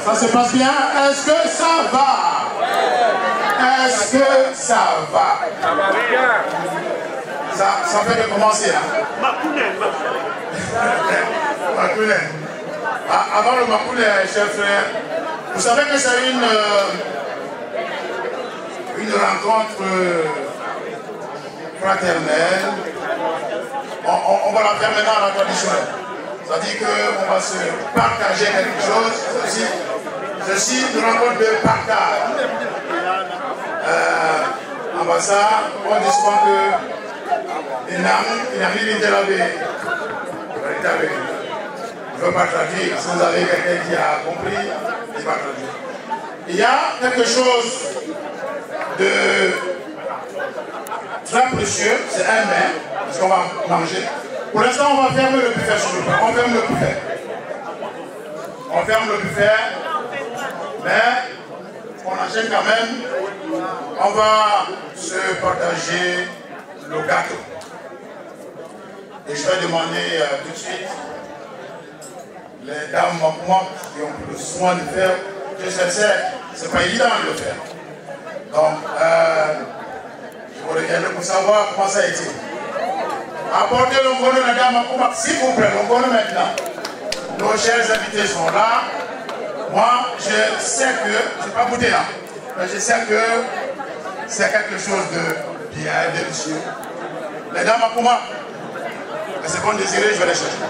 Ça se passe bien? Est-ce que ça va? Est-ce que ça va? Ça va bien. Ça fait de commencer. Hein? Makounen. Avant le Makounen, chers frères, vous savez que c'est une rencontre fraternelle. On va la faire maintenant à la traditionnelle. C'est-à-dire qu'on va se partager quelque chose. Ceci, une rencontre de partage. En ça, on dit souvent que les names, il n'a rien de la vie. Je ne veux pas traduire. Si vous avez quelqu'un qui a compris, il va traduire. Il y a quelque chose de très précieux, c'est un bain, parce qu'on va manger. Pour l'instant, on va fermer le buffet sur le pain. On ferme le buffet. On ferme le buffet, mais on enchaîne quand même. On va se partager le gâteau. Et je vais demander tout de suite les dames manquantes qui ont pris le soin de faire. Je sais, c'est pas évident de le faire. Donc, je vous regarde pour savoir comment ça a été. Apportez le gono à la dame manquante, s'il vous plaît, le gono maintenant. Nos chers invités sont là. Moi, je sais que, je n'ai pas goûté là, mais je sais que c'est quelque chose de bien délicieux. Les dames manquantes, les secondes désirées, je vais les chercher.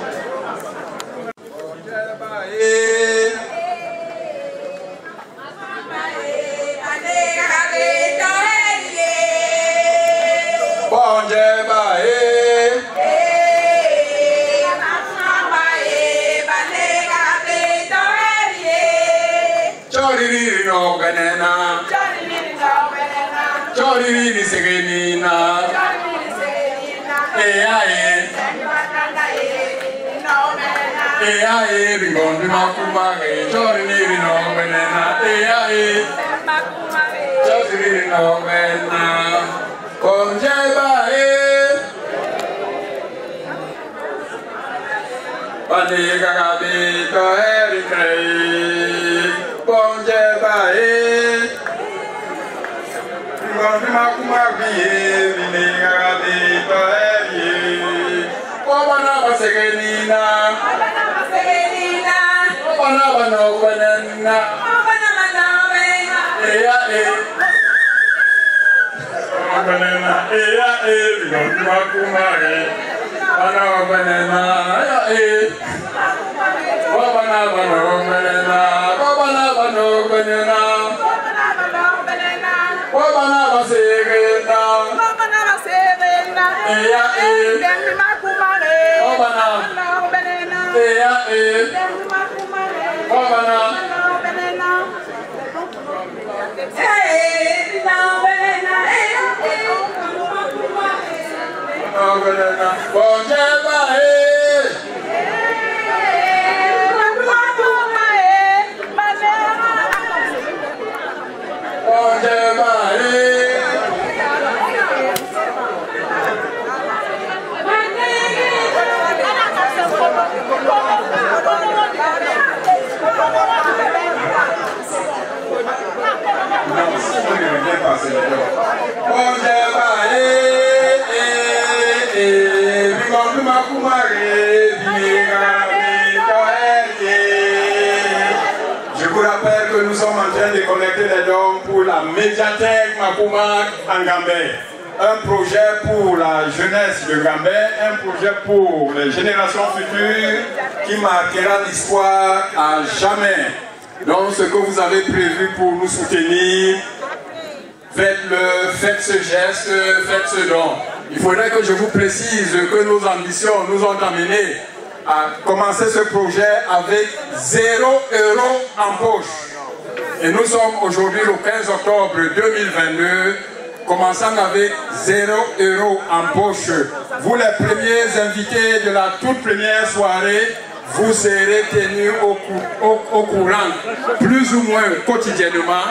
Je vous rappelle que nous sommes en train de collecter les dons pour la médiathèque Makumak en Gambie. Un projet pour la jeunesse de Gambie, un projet pour les générations futures qui marquera l'histoire à jamais. Donc ce que vous avez prévu pour nous soutenir, faites-le, faites ce geste, faites ce don. Il faudrait que je vous précise que nos ambitions nous ont amenés à commencer ce projet avec 0 € en poche. Et nous sommes aujourd'hui le 15 octobre 2022, commençant avec 0 € en poche. Vous les premiers invités de la toute première soirée, vous serez tenus au courant, plus ou moins quotidiennement,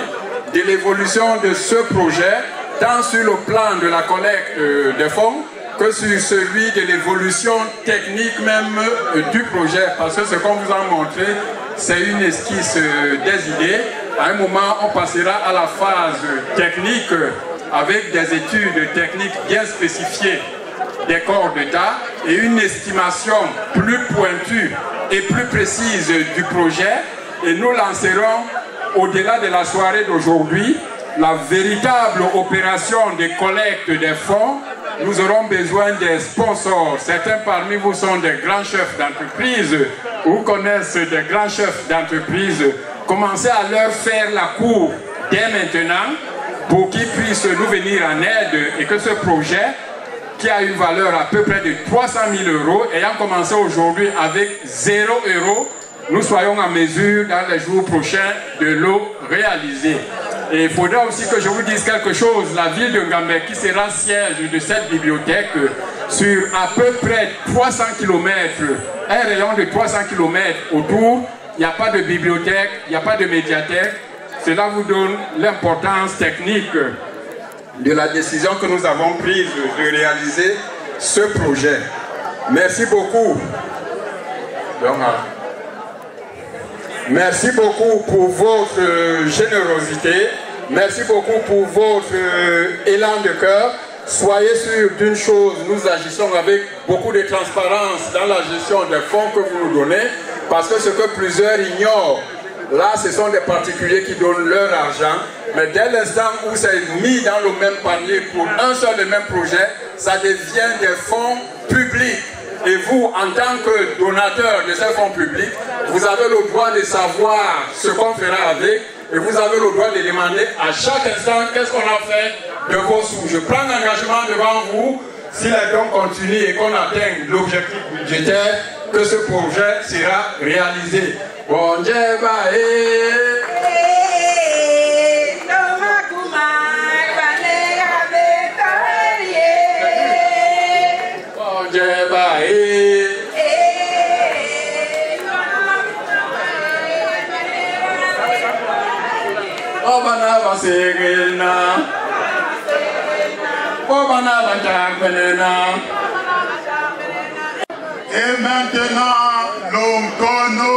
de l'évolution de ce projet, tant sur le plan de la collecte de fonds, que sur celui de l'évolution technique même du projet. Parce que ce qu'on vous a montré, c'est une esquisse des idées. À un moment, on passera à la phase technique avec des études techniques bien spécifiées des corps d'État et une estimation plus pointue et plus précise du projet. Et nous lancerons, au-delà de la soirée d'aujourd'hui, la véritable opération de collecte des fonds. Nous aurons besoin des sponsors. Certains parmi vous sont des grands chefs d'entreprise ou connaissent des grands chefs d'entreprise. Commencez à leur faire la cour dès maintenant pour qu'ils puissent nous venir en aide et que ce projet, qui a une valeur à peu près de 300 000 €, ayant commencé aujourd'hui avec 0 €, nous soyons en mesure dans les jours prochains de le réaliser. Et il faudra aussi que je vous dise quelque chose. La ville de Ngambé, qui sera siège de cette bibliothèque, sur à peu près 300 km, un rayon de 300 km autour, il n'y a pas de bibliothèque, il n'y a pas de médiathèque. Cela vous donne l'importance technique de la décision que nous avons prise de réaliser ce projet. Merci beaucoup. Merci beaucoup pour votre générosité. Merci beaucoup pour votre élan de cœur. Soyez sûrs d'une chose, nous agissons avec beaucoup de transparence dans la gestion des fonds que vous nous donnez, parce que ce que plusieurs ignorent, là ce sont des particuliers qui donnent leur argent, mais dès l'instant où c'est mis dans le même panier pour un seul et même projet, ça devient des fonds publics. Et vous, en tant que donateur de ces fonds publics, vous avez le droit de savoir ce qu'on fera avec, et vous avez le droit de demander à chaque instant qu'est-ce qu'on a fait de vos sous. Je prends l'engagement devant vous, si les dons continuent et qu'on atteint l'objectif budgétaire, que ce projet sera réalisé. Bon Dieu, et maintenant, l'onkono.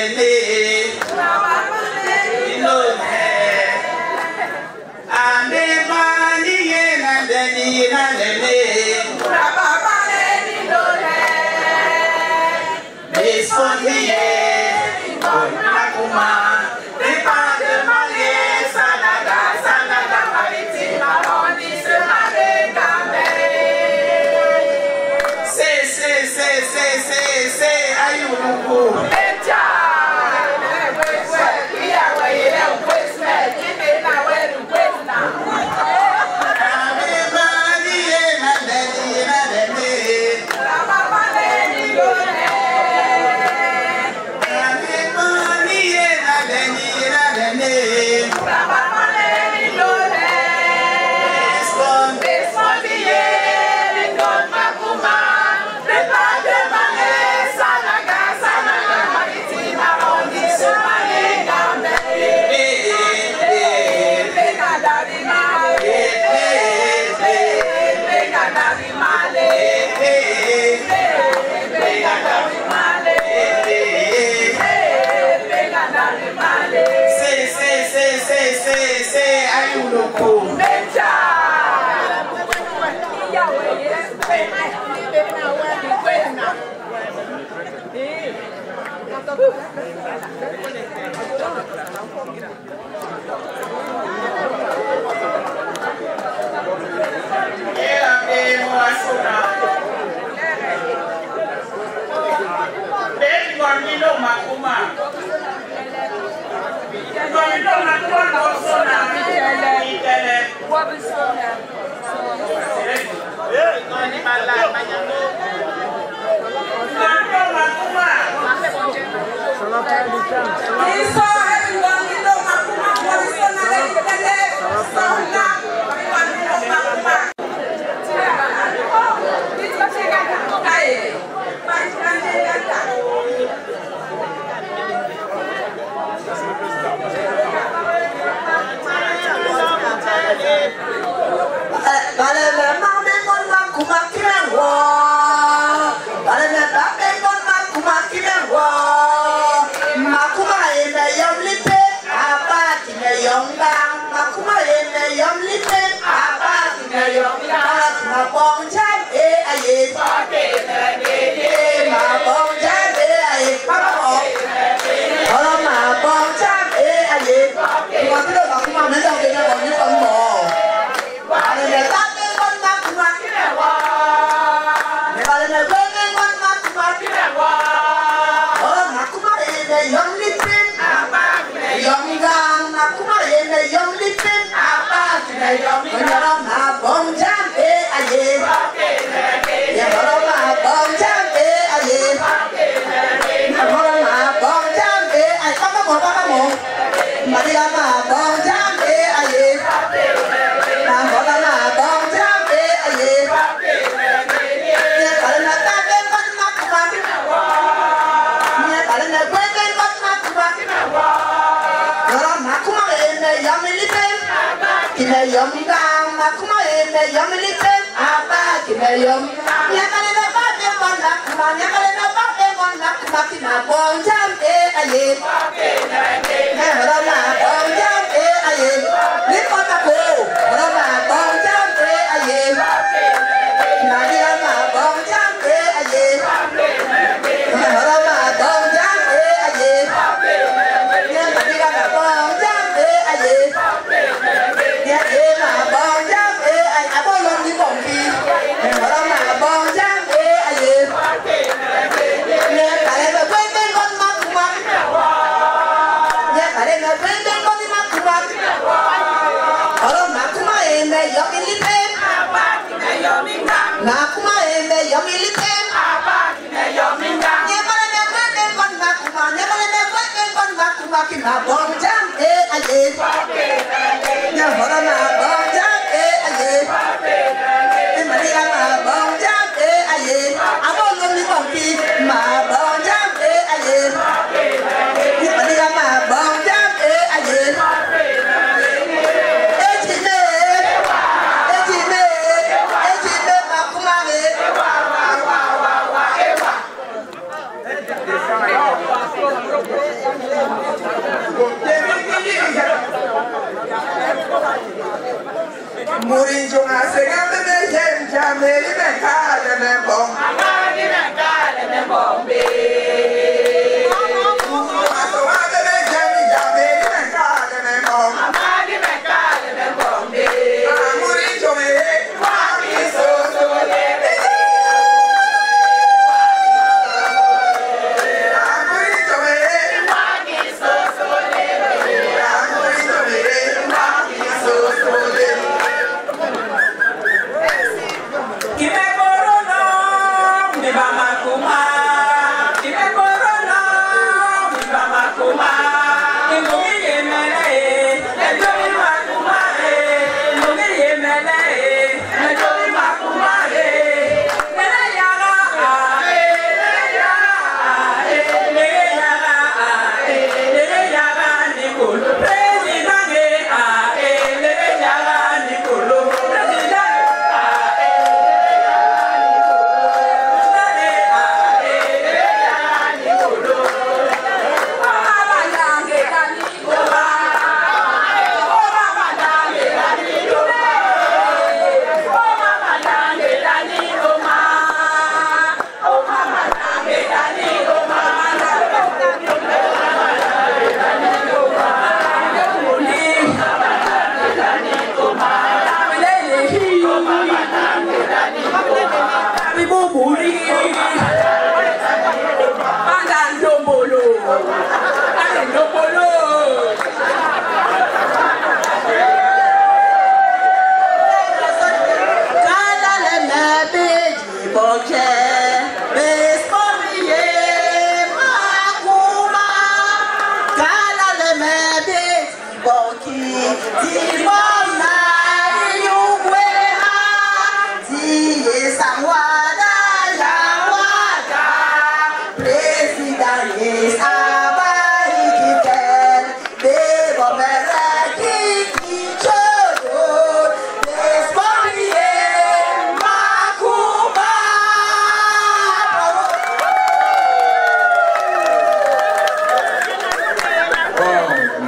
Hãy subscribe cho kênh Ghiền Mì Gõ để không bỏ lỡ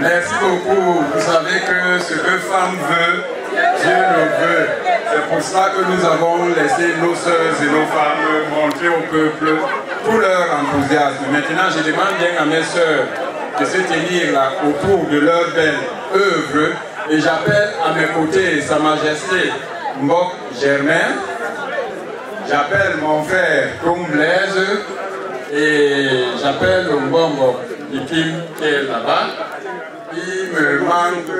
Merci beaucoup. Vous savez que ce que femme veut, Dieu le veut. C'est pour cela que nous avons laissé nos sœurs et nos femmes montrer au peuple tout leur enthousiasme. Maintenant, je demande bien à mes sœurs de se tenir là autour de leur belle œuvre et j'appelle à mes côtés Sa Majesté Mbok Germain, j'appelle mon frère Tom Blaise et j'appelle Mbombo Ikim qui est là-bas. Il me manque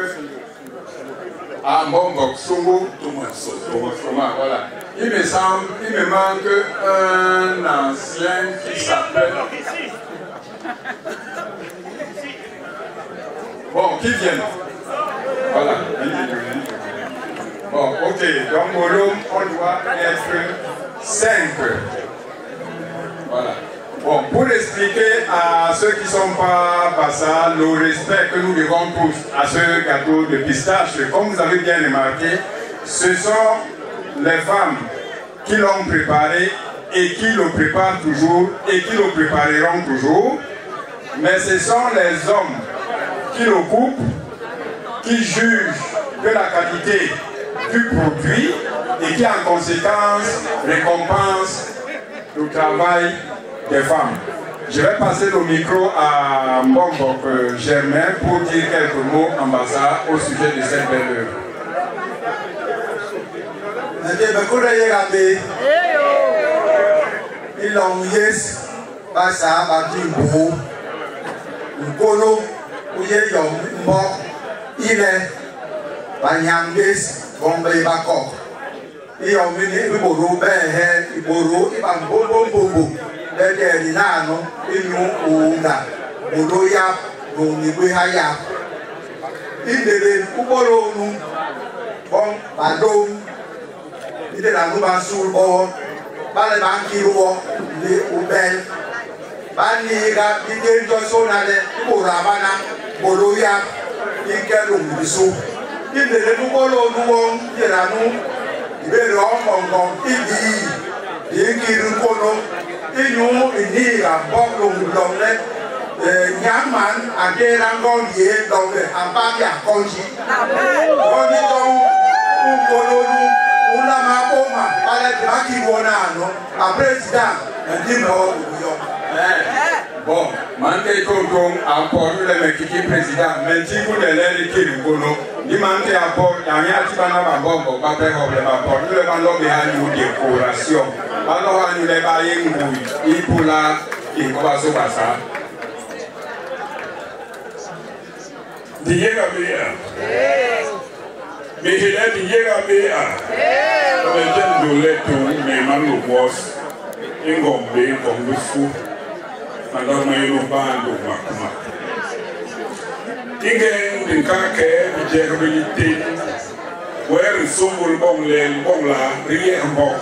à Mbombo Songo Thomas, voilà. Il me manque un ancien qui s'appelle... Bon, qui vient? Voilà. Bon, ok. Donc, au Rome, on doit être 5. Voilà. Bon, pour expliquer à ceux qui ne sont pas passés le respect que nous devons tous à ce gâteau de pistache, comme vous avez bien remarqué, ce sont les femmes qui l'ont préparé et qui le préparent toujours et qui le prépareront toujours. Mais ce sont les hommes qui le coupent, qui jugent de la qualité du produit et qui en conséquence récompensent le travail des femmes. Je vais passer le micro à Mbombo Germain pour dire quelques mots en bassa au sujet de cette belle œuvre. Bon, manque tonton apport le mec qui président, mais si vous ne l'avez qui le bono, il manque apport, il y a un petit peu de bombe, pas de problème apport, le ballon de nous décoration. Alors on les baille une bouille, il pour là, il va se passer. Diega Bea. Mais je l'ai Diega Bea. Mais j'aime de l'être, mais man le boss. Il gombe comme le fou. Madame Maïlo Bando Makuma. Ingen d'une caque, générilité. Where is some bon l'aile, bon là, rien bon.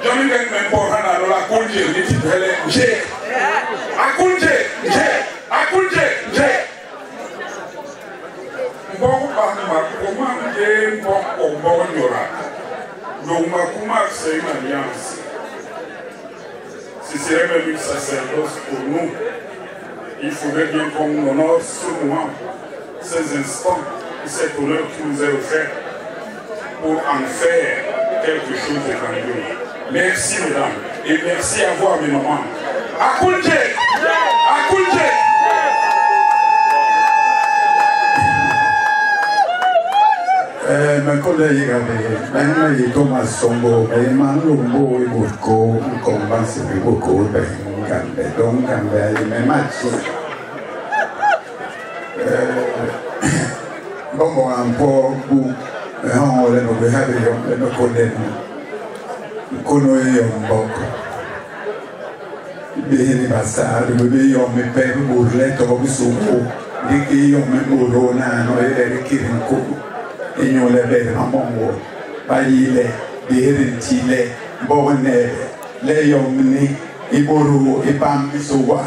J'en ai même pour Hana, la conjure, les titres, j'ai. A conjure, j'ai. A conjure, j'ai. Bon, comment j'ai bon Yora. Donc, Makuma, c'est une alliance. Si c'est même une sacerdoce pour nous, il faudrait bien qu'on honore ce moment, ces instants, cet honneur qui nous est offert pour en faire quelque chose de grandiose. Merci mesdames et merci à vous mes mamans. Akoulje! Akoulje! Mais quand il y a maintenant il Thomas Songo, mais Manlumbo et Burko, combat c'est beaucoup, donc il m'a matché. Bon, un peu, on le connaît, on connaît un peu. Bene passare, dove io mi per burletto come su, di che io mi burona, no, e che e non le vedo a mongo, paile, di rentile, buone, le omni, i buru, i bambi su qua.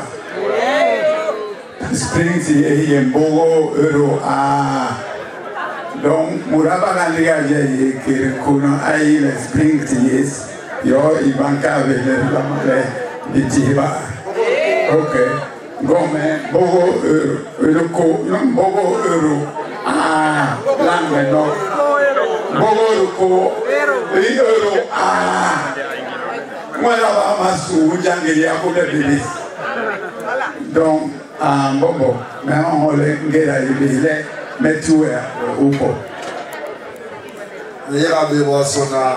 Sprinti e in bogo euro a. Donc, Muraba Gandiga che con ai le sprinti, io i banca vedere la mare. Diciva, ok, come bogo euro, l'anno no, bogo euro, moi là ma sou, j'angeli à côté de lui. Donc, bobo, mais on le guéra il mais tu es ou pas. Il y a des boissons à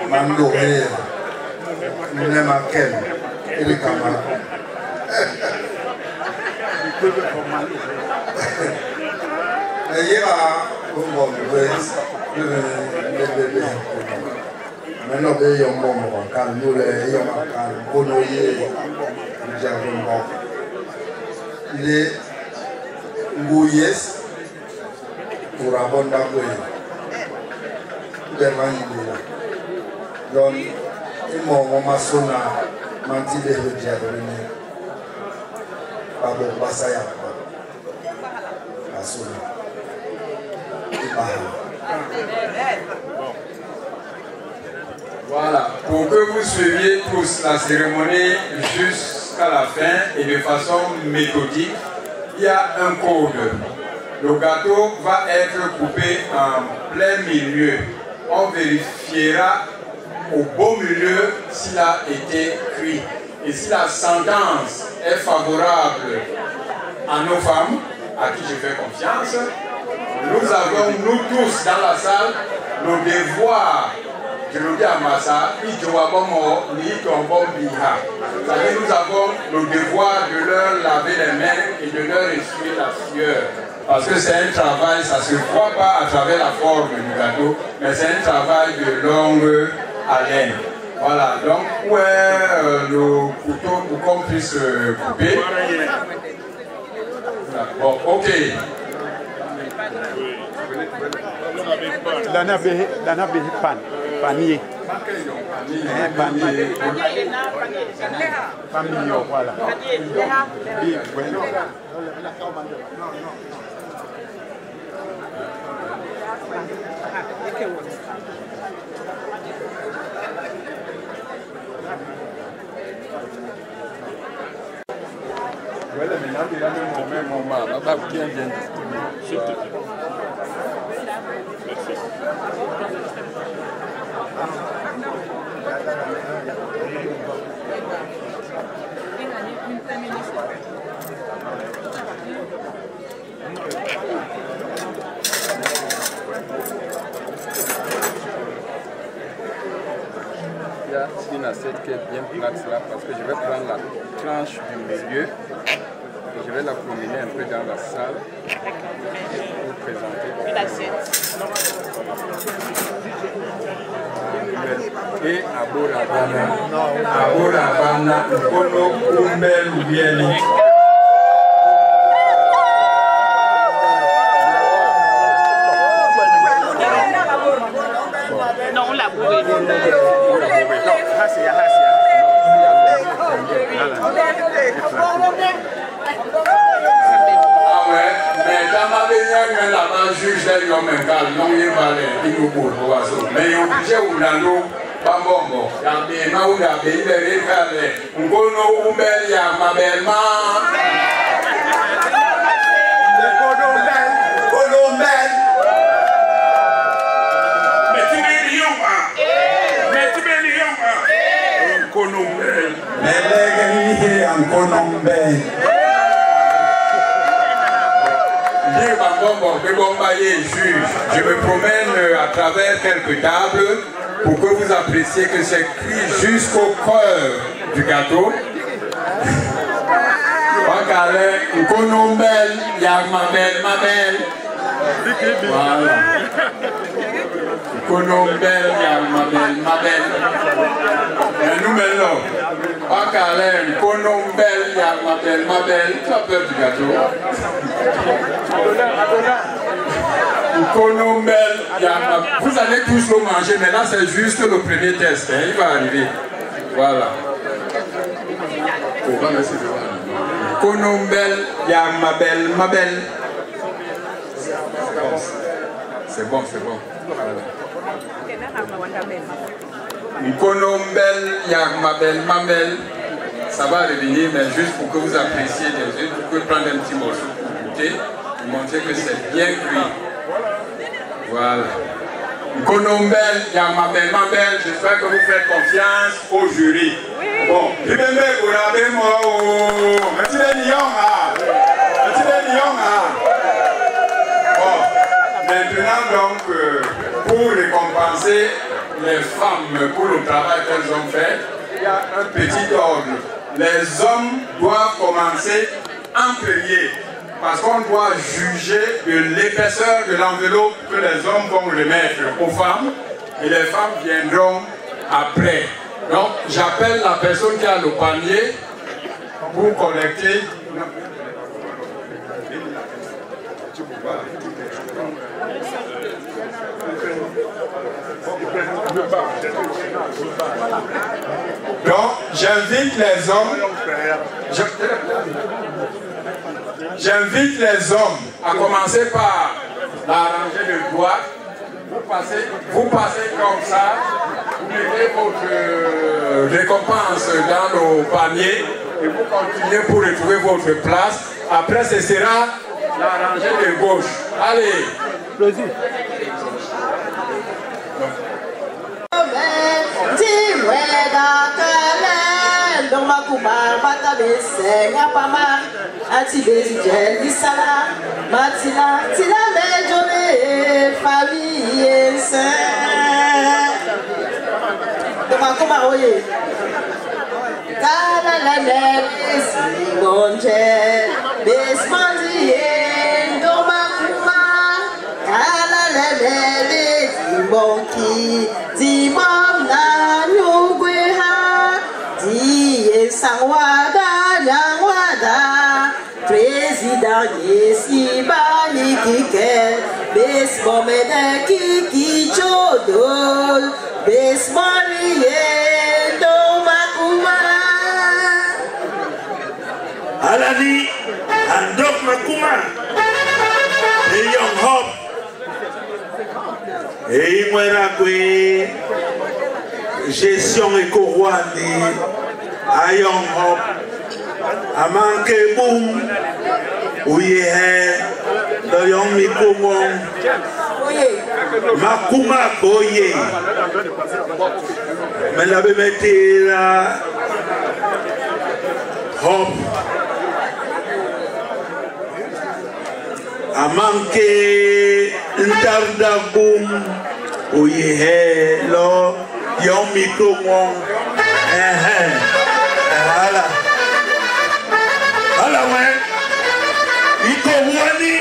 Mando Mea, Nema Ken, ele Kamara. Il y a un bon maintenant, il y a un bon quand nous les ayons il est Gouyes pour abonder. Donc, il m'a sonné, m'a dit de revenir. Pablo Bassaya. Voilà, pour que vous suiviez tous la cérémonie jusqu'à la fin et de façon méthodique, il y a un code. Le gâteau va être coupé en plein milieu. On vérifiera au beau milieu s'il a été cuit. Et si la sentence est favorable à nos femmes, à qui je fais confiance, nous avons, nous tous dans la salle, nos devoirs. Je le dis à Massa, c'est-à-dire nous avons le devoir de leur laver les mains et de leur essuyer la sueur. Parce que c'est un travail, ça ne se voit pas à travers la forme du gâteau, mais c'est un travail de longue haleine. Voilà, donc où est le couteau pour qu'on puisse couper? Bon, ok. Dana be pan panier. Panier. Panier, voilà. Oui, bueno. Voilà, maintenant, il a même mon mal. On va bien s'il te plaît. Il y a une assiette qui est bien plate là parce que je vais prendre la tranche du milieu et je vais la promener un peu dans la salle pour présenter. Une assiette. Et Aboravana, Kono Kumbel Ubieni. Non, on l'a bourré. Ah ouais, mais dans ma vie, là-bas, juge l'homme mental, non, il va aller, il nous court au oiseau. Mais il est obligé ou dans l'eau, pas bon, il y a des mains où il y a des bébés, on connaît où il y a ma belle-mère. Je me promène à travers quelques tables pour que vous appréciez que c'est cuit jusqu'au cœur du gâteau. Voilà. Konombel, ma belle. Nous maintenant. Konombel, ma belle. Tu as peur du gâteau? Konombel, vous allez tous le manger, mais là c'est juste le premier test. Hein, il va arriver. Voilà. Konombel, ma belle. C'est bon, c'est bon. Konombel, ma belle. Ça va revenir, mais juste pour que vous appréciez les yeux, vous pouvez prendre un petit morceau pour goûter, pour montrer que c'est bien cuit. Voilà. Konombel, ma belle, j'espère que vous faites confiance au jury. Bon, maintenant donc, pour récompenser les femmes pour le travail qu'elles ont fait, il y a un petit ordre. Les hommes doivent commencer en premier, parce qu'on doit juger de l'épaisseur de l'enveloppe que les hommes vont remettre aux femmes, et les femmes viendront après. Donc j'appelle la personne qui a le panier pour collecter. Donc, j'invite les hommes. J'invite les hommes à commencer par la rangée de droite. Vous passez comme ça. Vous mettez votre récompense dans nos paniers et vous continuez pour retrouver votre place. Après, ce sera la rangée de gauche. Allez. Président Yesi Bani Kikel, Besbomede Kiki Chodol, Besmoni Makuma. Alani, Andok Makuma, the young hop. Et Mwenakwe, gestion éco-rwandi, a young hop. Amanke boom, oui, le young Mikomon, Makuma Boye, mais la bébé là, hop, Amanke Ntarda boom, oui, le young Mikomon, voilà. Alors, Iko Mwani,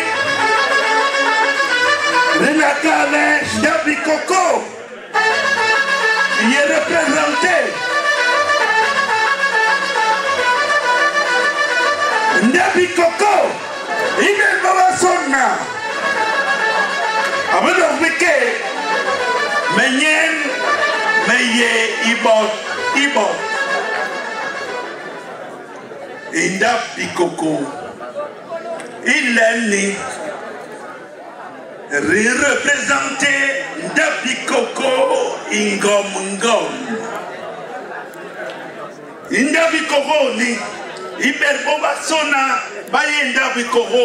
Renakale, Ndabi Koko, il est représenté. Ndabi Koko, il est Baba Sonna. Abadov Bike, Menyen, Meye, Ibot. Ndabi Koko, il est né, représenté Ndabi Koko, Ingom. Ndabi Koko ni, Iber Boba Sona, Baye Ndabi Koko,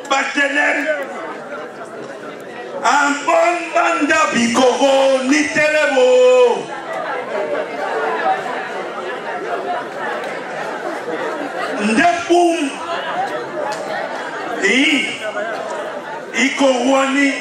Batelem, Ambon Ndabi Koko, ni Telebo. Ndepum Nico Rouani.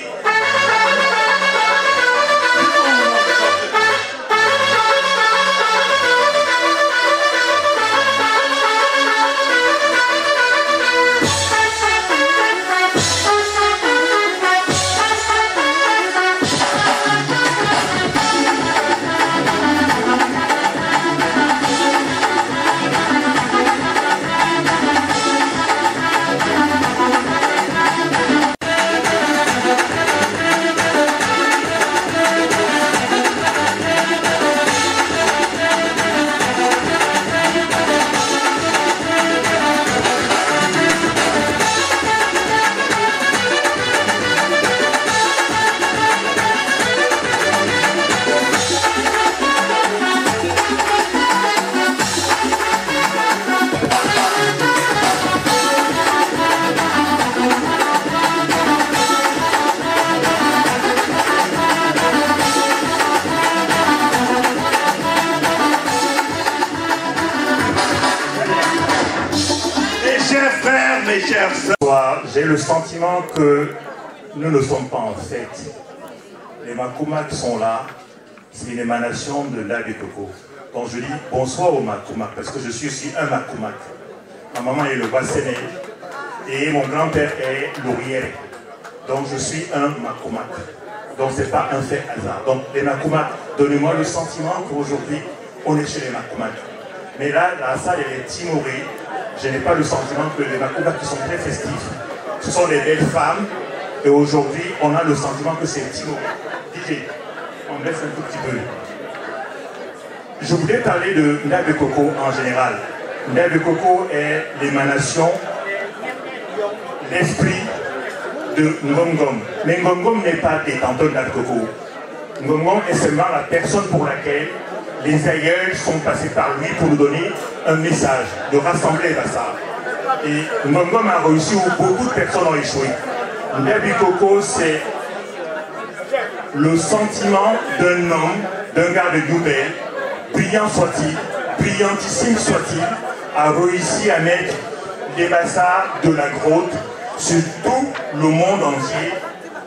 J'ai le sentiment que nous ne sommes pas en fête. Les Makoumaks sont là, c'est une émanation de l'Abbé Coco. Donc je dis bonsoir aux Makoumaks, parce que je suis aussi un Makoumak. Ma maman est le Basséné et mon grand-père est l'Ourière. Donc je suis un Makoumak. Donc ce n'est pas un fait hasard. Donc les Makoumaks, donnez-moi le sentiment qu'aujourd'hui on est chez les Makoumaks. Mais là, la salle elle est timorée. Je n'ai pas le sentiment que les Makoumaks qui sont très festifs, ce sont des belles femmes, et aujourd'hui, on a le sentiment que c'est timoré. DJ, on me laisse un tout petit peu. Je voulais parler de l'Abbé Coco en général. L'Abbé Coco est l'émanation, l'esprit de Ngom-Ngom. Mais Ngom-Ngom n'est pas détenteur de l'Abbé Coco. Ngom-Ngom est seulement la personne pour laquelle les aïeuls sont passés par lui pour nous donner un message, de rassembler Bassa. Et Ngom-Ngom a réussi où beaucoup de personnes ont échoué. L'Abbé Coco, c'est le sentiment d'un homme, d'un gars de Nouvelle, brillant soit-il, brillantissime soit-il, a réussi à mettre les Bassa de la grotte sur tout le monde entier.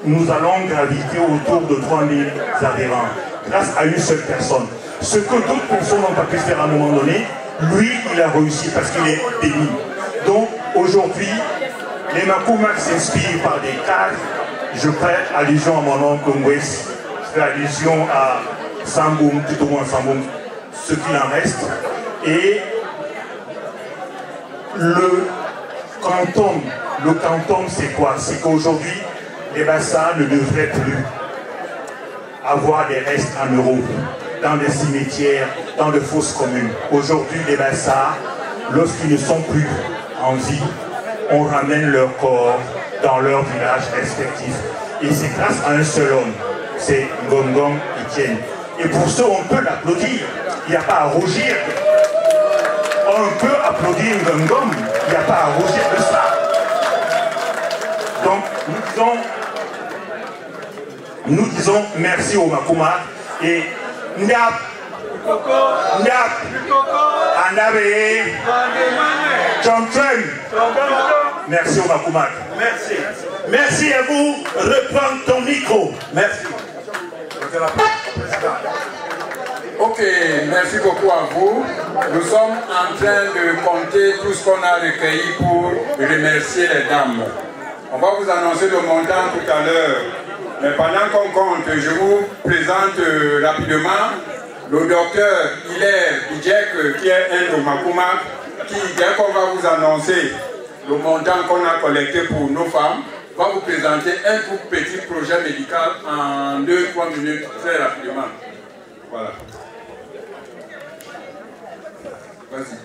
Nous allons graviter autour de 3000 adhérents, grâce à une seule personne. Ce que d'autres personnes n'ont pas pu faire à un moment donné, lui, il a réussi parce qu'il est béni. Donc, aujourd'hui, les Makoumaks s'inspirent par des cadres. Je fais allusion à mon oncle Ngwes, je fais allusion à Samboum, tout au moins Samboum, ce qu'il en reste. Et le canton, c'est quoi? C'est qu'aujourd'hui, les Bassa ne devraient plus avoir des restes en euros dans des cimetières, dans de fausses communes. Aujourd'hui, les Bassa, lorsqu'ils ne sont plus en vie, on ramène leur corps dans leurs villages respectifs. Et c'est grâce à un seul homme, c'est Ngom-Ngom Etienne. Et pour ce, on peut l'applaudir. Il n'y a pas à rougir. On peut applaudir Ngom-Ngom. Il n'y a pas à rougir de ça. Donc, nous disons merci au Makoumaks et Ndiap, Andabé, Chomtren. Merci au Makoumaks. Merci. Merci à vous. Reprends ton micro. Merci. Ok, merci beaucoup à vous. Nous sommes en train de compter tout ce qu'on a recueilli pour remercier les dames. On va vous annoncer le montant tout à l'heure. Mais pendant qu'on compte, je vous présente rapidement le docteur Hilaire Bidjek, qui est un de Makoumaks, qui, dès qu'on va vous annoncer le montant qu'on a collecté pour nos femmes, va vous présenter un tout petit projet médical en 2-3 minutes, très rapidement. Voilà. Vas-y.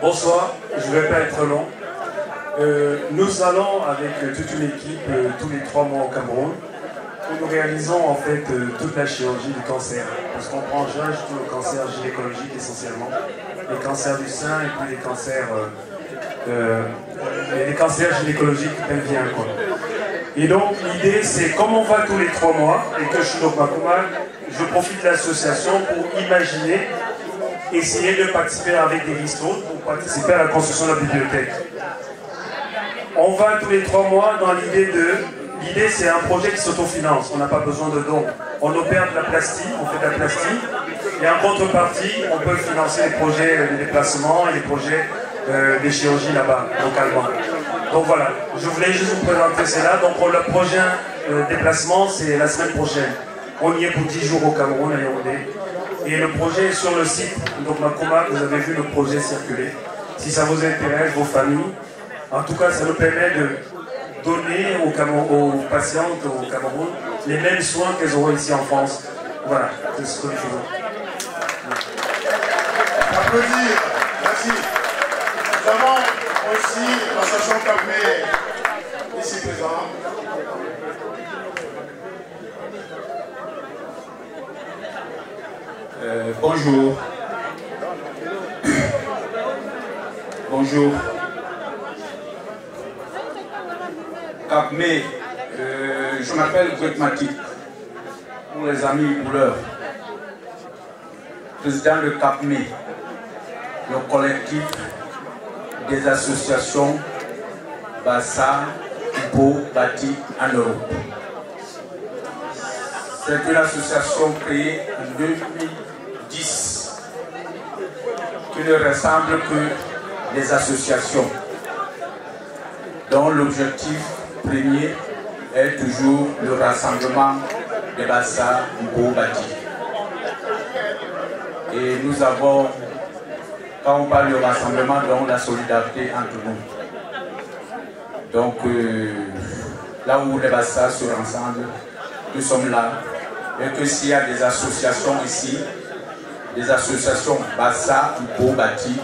Bonsoir, je ne vais pas être long. Nous allons avec toute une équipe tous les 3 mois au Cameroun où nous réalisons en fait toute la chirurgie du cancer. Parce qu'on prend en charge tout le cancer gynécologique essentiellement, les cancers du sein et puis les cancers gynécologiques pelviens, quoi. Et donc l'idée c'est, comme on va tous les 3 mois et que je suis donc Makoumaks, je profite de l'association pour imaginer, essayer de participer avec des restos pour participer à la construction de la bibliothèque. On va tous les 3 mois dans l'idée de... L'idée, c'est un projet qui s'autofinance. On n'a pas besoin de dons. On opère de la plastique, on fait de la plastique. Et en contrepartie, on peut financer les projets de déplacement et les projets des chirurgies là-bas, localement. Donc voilà, je voulais juste vous présenter cela. Donc le prochain déplacement, c'est la semaine prochaine. On y est pour 10 jours au Cameroun, à Yaoundé. Et le projet est sur le site. Donc Makuma, vous avez vu le projet circuler. Si ça vous intéresse, vos familles, en tout cas, ça nous permet de donner aux patientes au Cameroun les mêmes soins qu'elles auront ici en France. Voilà, c'est ce que je veux. Applaudir, merci. Nous avons aussi l'association Capmé ici présent. Bonjour. Bonjour. Capmé, je m'appelle Gwetmatik, pour les amis couleurs. Président de Capmé, le collectif des associations Bassa, Ibo, Bati en Europe. C'est une association créée en 2010 qui ne rassemble que des associations dont l'objectif premier est toujours le rassemblement des Bassa, Ibo, Bati. Et nous avons, quand on parle de rassemblement, donc la solidarité entre nous. Donc, là où les Bassa se rassemblent, nous sommes là. Et que s'il y a des associations ici, des associations Bassa, Ibo, Bati,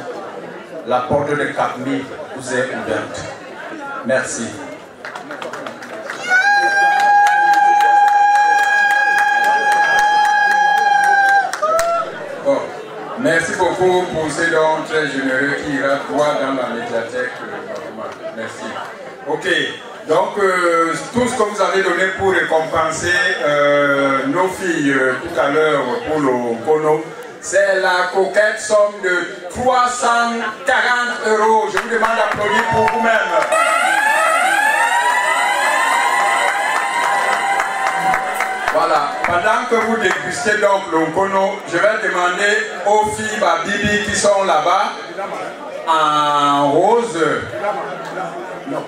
la porte de Capmé vous est ouverte. Merci. Bon, merci beaucoup pour ces dons très généreux qui ira droit dans la médiathèque. Merci. Ok, donc tout ce que vous avez donné pour récompenser nos filles tout à l'heure pour le Kono, c'est la coquette somme de 340 €. Je vous demande d'applaudir pour vous-même. Voilà, pendant que vous dégustez donc le Kono, je vais demander aux filles Babibi qui sont là-bas en rose. Non,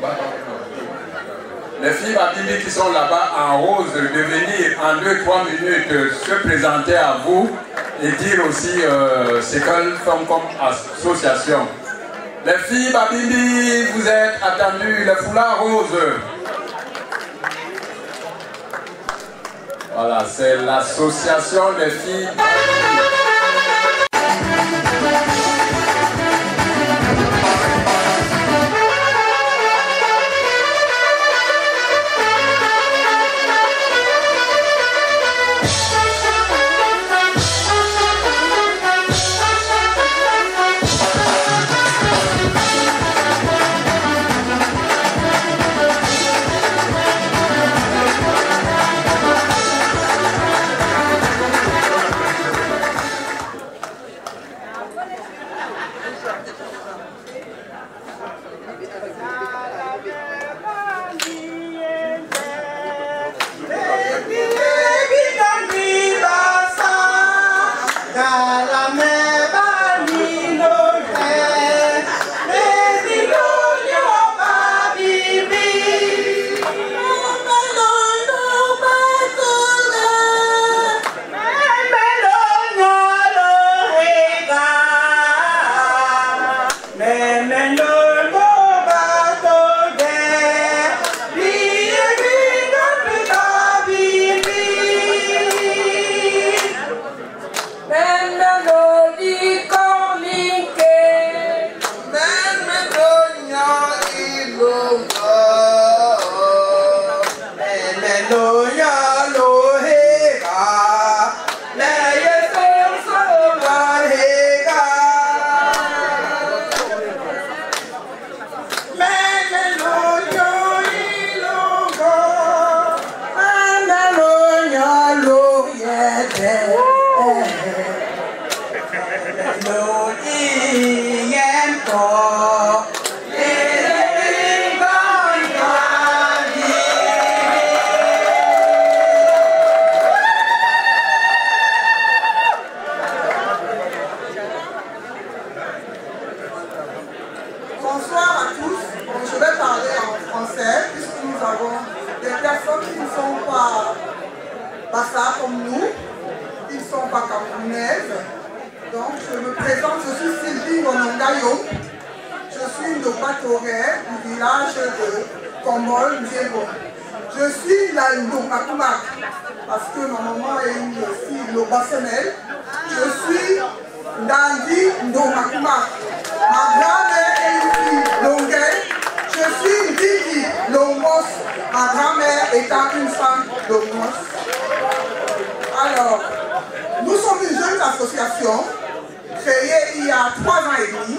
les filles Babibi qui sont là-bas en rose de venir en 2-3 minutes se présenter à vous et dire aussi ce qu'elles font comme association. Les filles Babibi, vous êtes attendues, les foulards roses. Voilà, c'est l'association des filles Babibi. Bassa comme nous. Ils sont pas camerounaises. Donc je me présente, je suis Sylvie Monongayo. Je suis une Batoré du village de Kombol, Ndiego. Je suis la Ndomakumak parce que ma maman est une fille Lobasenel. Je suis Ndandi Ndomakumak. Ma grand-mère est une fille Longay. Je suis Ndidi Longos. Ma grand-mère étant une femme Longos. Alors, nous sommes une jeune association créée il y a 3 ans et demi.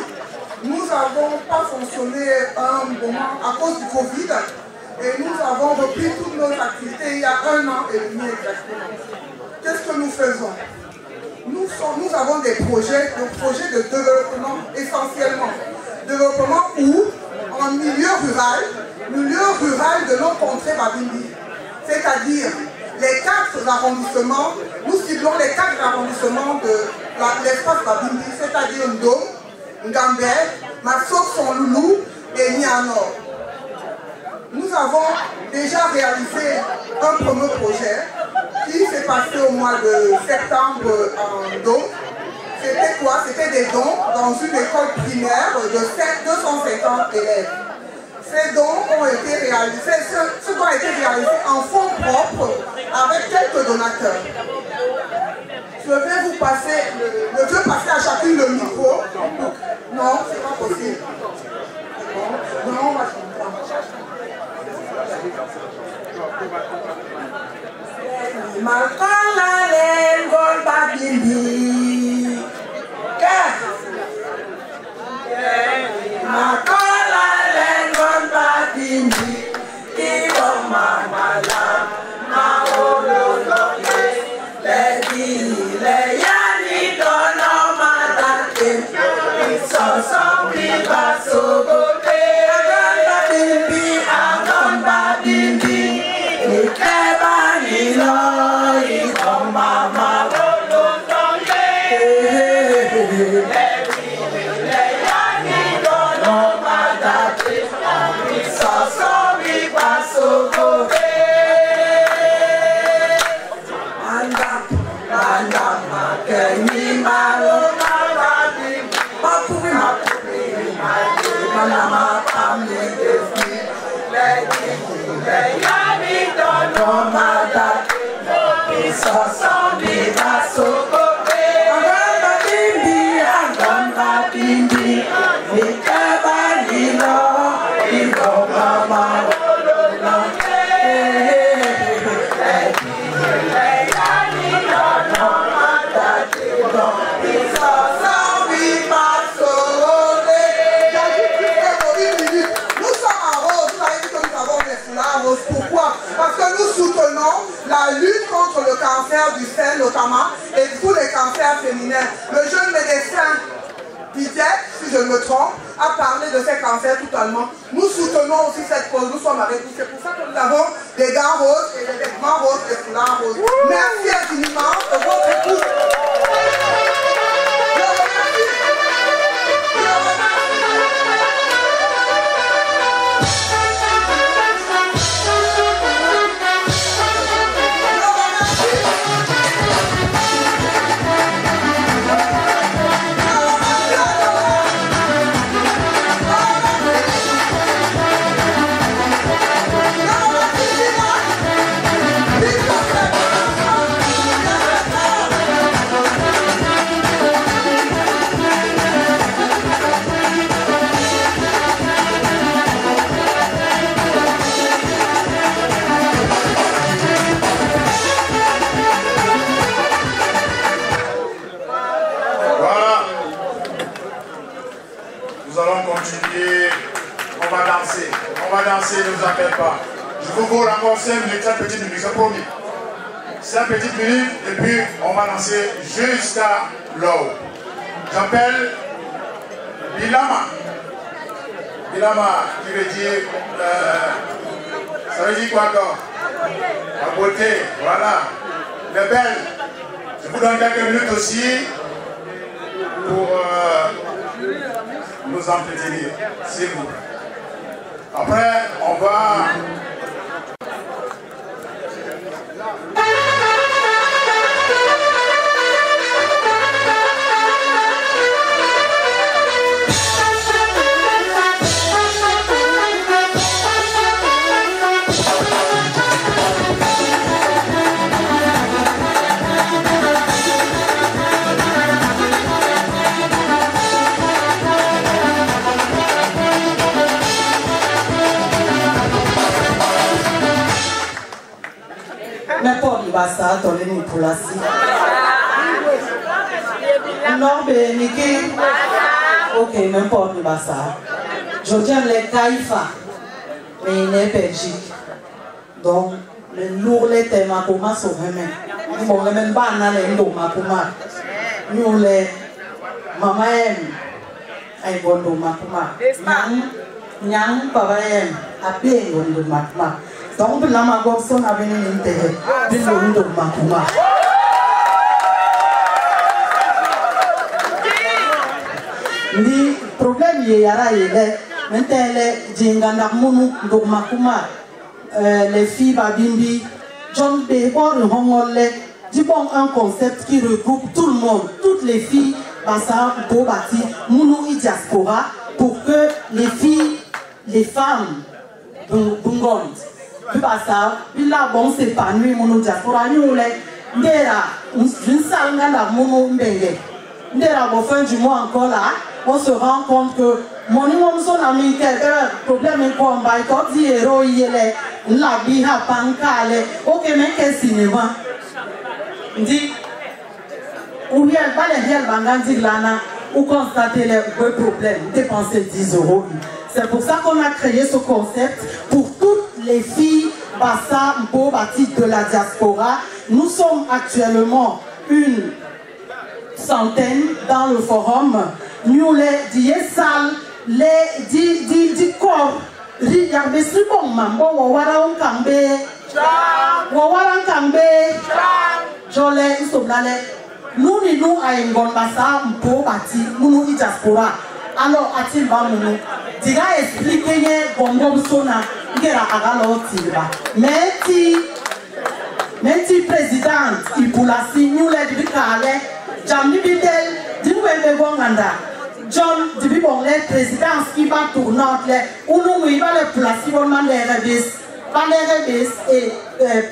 Nous n'avons pas fonctionné un moment à cause du Covid et nous avons repris toutes nos activités il y a 1 an et demi exactement. Qu'est-ce que nous faisons? Nous avons des projets de développement essentiellement. Développement où, en milieu rural de nos contrées Babindi, c'est-à-dire les 4 arrondissements, nous ciblons les 4 arrondissements de l'espace Babindi, c'est-à-dire Ndom, Ngambé, Massok, Sonloulou et Nianor. Nous avons déjà réalisé un premier projet qui s'est passé au mois de septembre en Ndom. C'était quoi? C'était des dons dans une école primaire de 250 élèves. Ces dons ont été réalisés, en fonds propres avec quelques donateurs. Je vais vous passer, je veux passer à chacune le micro. Non, c'est pas possible. Bon. Non, on va comprendre. Malkala lengol babindi. Malkala lengol babindi. Ibo mamala maololole. Le yani dono madate. Soso biba sogote. Agon babindi. Ikeba nilo iko mama ololole. Le yani dono madate. Soso biba sogote. Pourquoi? Parce que nous soutenons la lutte contre le cancer du sein notamment et tous les cancers féminins. Le jeune médecin Didier, si je me trompe, a parlé de ces cancers totalement. Nous soutenons aussi cette cause, nous sommes avec vous. C'est pour ça que nous avons des gants roses et des vêtements roses et des foulards roses. Merci infiniment de votre écoute. Ne vous appelle pas. Je vous vaut encore 5 minutes, 5 petites minutes, c'est promis. 5 petites minutes et puis on va lancer jusqu'à l'eau. J'appelle Bilama. Bilama qui veut dire, ça veut dire quoi encore? La beauté, voilà. Les belles. Je vous donne quelques minutes aussi pour nous entretenir, s'il vous plaît. Après, on va... basa toleni pulasi. Non, Niki. Ok, n'importe le basa. Je tiens les Caïfa, mais il est Belgique. Donc, le lourd les thèmes à comment sont vraiment. Bon, les mêmes bannes, les lourds à comment. Nous les maman aime. Aïe, bon, ma comment. Nyang, papa aime. A bien, bon, ma comment. Donc, la magoson a venu l'intérêt. De l'eau, ma comment. Le problème est maintenant les filles babimbi John Bébor un concept qui regroupe tout le monde, toutes les filles basa bobati munu diaspora pour que les filles, les femmes bungon basa bila bon s'épanouir munu diaspora nous les ndera une salle na munu mbenge ndera au fin du mois encore là. On se rend compte que mon son ami qui a un problème de combat, quand il est héros, il est la vie à pancale. Ok, mais qu'est-ce qu'il y a? Dit, ou bien, pas les biens bandits lana, ou constater les problèmes, dépenser 10 €. C'est pour ça qu'on a créé ce concept pour toutes les filles Bassa Mpo Bati de la diaspora. Nous sommes actuellement une centaine dans le forum. Nous les disons salles, les di corps, il y a des trucs bon mambo, wawaran kambe, jolé, isoblale. Nous nous basa mpo bati, nous diaspora. Alors a-t-il pas nous diga expliquer bongo sona, ngera agalo tiba. Mais si présidente, il pour la signe nous les dicale, Jamni Bitel, dis-nous bonganda. John, depuis bon les présidences qui va tourner où nous il va les placer bon man les rebis et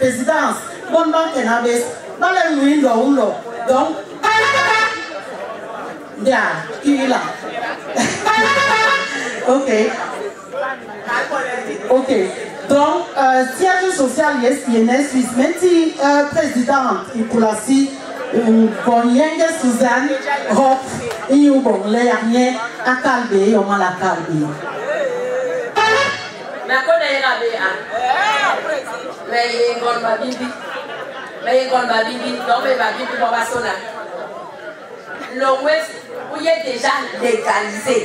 présidence bon man kenabes dans les windows donc bien qui est là ok donc siège social yes INS Suisse même si présidente il pour la si Bonyenge Suzanne Rock et bon les rien à calber on la calber. Na kona yera be a. Mais gon babibi donc me babibi pour basona. L'Ouest où il est déjà légalisé.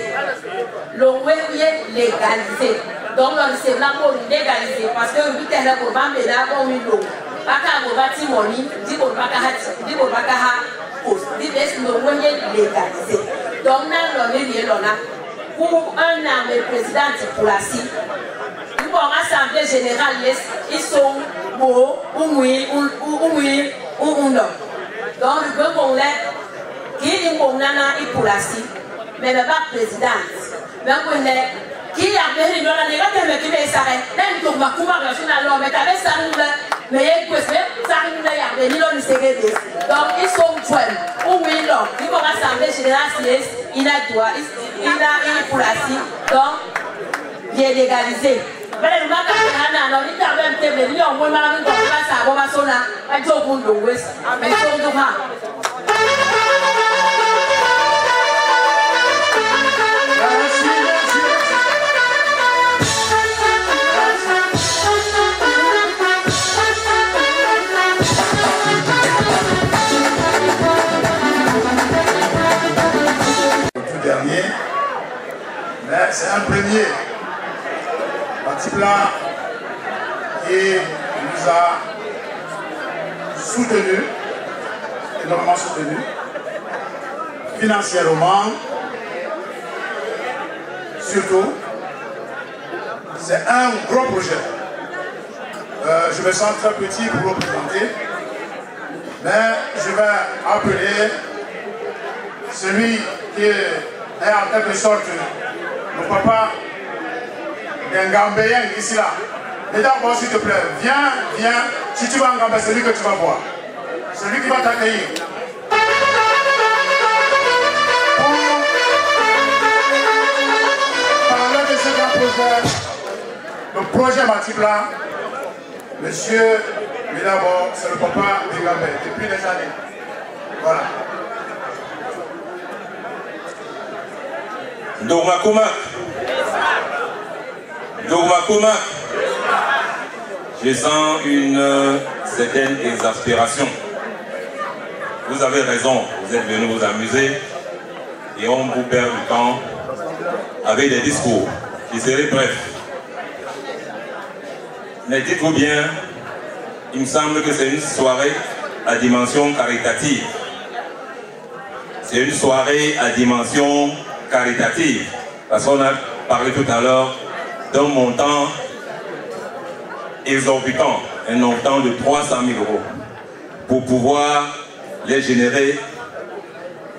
L'Ouest où il est légalisé. Donc on sait là pour légaliser parce que vous êtes là pour vendre là comme une eau. Baka go bati moni, di go baka ha, di bes no wonye légalisé. Donc na lo mi bien là pour un an le président pour la si. Nous en assemblée générale ils sont beaux ou non. Donc le bon là qui est bon nana et pour la si, mais le pas présidente. Mais on est qui a fait une autre année là qui me s'arrête. Là il faut ma couper national là mais avec ça nous mais il peut faire ça nous là il y a des millions de sécurité. Donc ils sont jeunes ou oui là ils vont rassembler général il a droit il a pour la si donc il est légalisé. Mais le matin on a dit quand même que les millions moins mal donc ça va pas sonner à tout pour le ouest mais tout donc dernier, mais c'est un premier parti plan qui nous a soutenu, énormément soutenu, financièrement, surtout. C'est un gros projet. Je me sens très petit pour le présenter, mais je vais appeler celui qui est en quelque sorte le papa d'un Gambéen ici là. Mais d'abord, s'il te plaît, viens, si tu vas en Gambie, c'est lui que tu vas voir. C'est lui qui va t'accueillir. Pour parler de ce grand projet, le projet Matipla, monsieur Mais d'abord, c'est le papa de Ngambé, depuis des années. Voilà. Dogma, je sens une certaine exaspération. Vous avez raison, vous êtes venus vous amuser et on vous perd du temps avec des discours qui seraient brefs. Mais dites-vous bien, il me semble que c'est une soirée à dimension caritative. C'est une soirée à dimension caritative. Parce qu'on a parlé tout à l'heure d'un montant exorbitant, un montant de 300 000 €. Pour pouvoir les générer,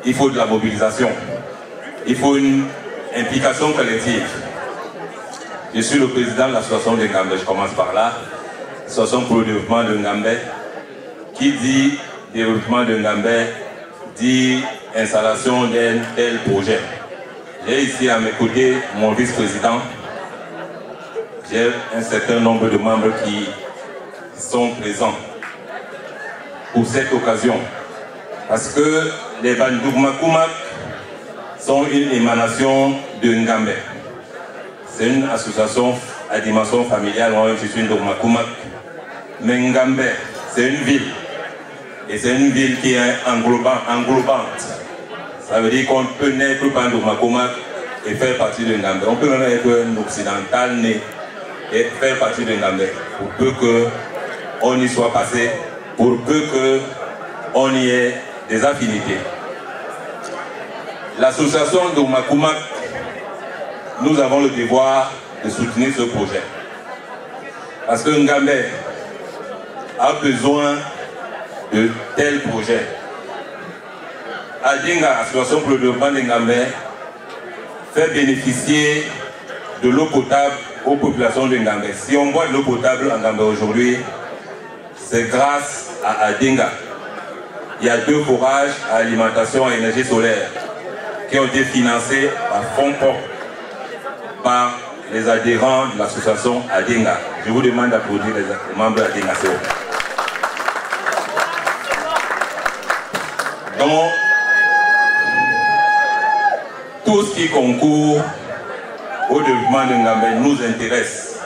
il faut de la mobilisation. Il faut une implication collective. Je suis le président de l'association de Ngambé, je commence par là. L'association pour le développement de Ngambé. Qui dit développement de Ngambé dit installation d'un tel projet. J'ai ici à mes côtés mon vice-président. J'ai un certain nombre de membres qui sont présents pour cette occasion. Parce que les Bandugmakumak sont une émanation de Ngambé. C'est une association à dimension familiale, moi je suis une Dogmakumak. Mais Ngambé, c'est une ville. Et c'est une ville qui est englobante. Ça veut dire qu'on peut naître par Dogmakumak et faire partie de Ngambé. On peut même être un occidental né et faire partie de Ngambé. Pour peu qu'on y soit passé, pour peu qu'on y ait des affinités. L'association Dogmakumak, nous avons le devoir de soutenir ce projet. Parce que Ngambé a besoin de tels projets. Adinga, Association pour le développement de Ngambé, fait bénéficier de l'eau potable aux populations de Ngambé. Si on boit de l'eau potable en Ngambé aujourd'hui, c'est grâce à Adinga. Il y a 2 forages à alimentation et énergie solaire qui ont été financés à fonds propres par les adhérents de l'association Adinga. Je vous demande d'applaudir les membres d'Adinga. Donc, tout ce qui concourt au développement de Ngambé nous intéresse.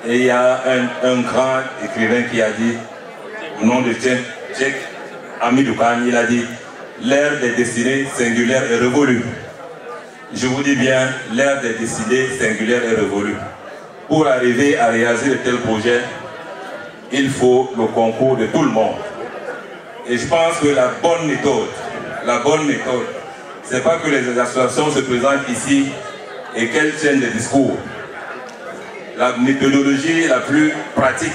Et il y a un grand écrivain qui a dit, au nom de Cheikh Hamidou Kane, il a dit « L'ère des destinées singulières est révolue ». Je vous dis bien, l'ère des destinées singulières est révolue. Pour arriver à réaliser de tels projets, il faut le concours de tout le monde. Et je pense que la bonne méthode, c'est pas que les associations se présentent ici et qu'elles tiennent des discours. La méthodologie la plus pratique,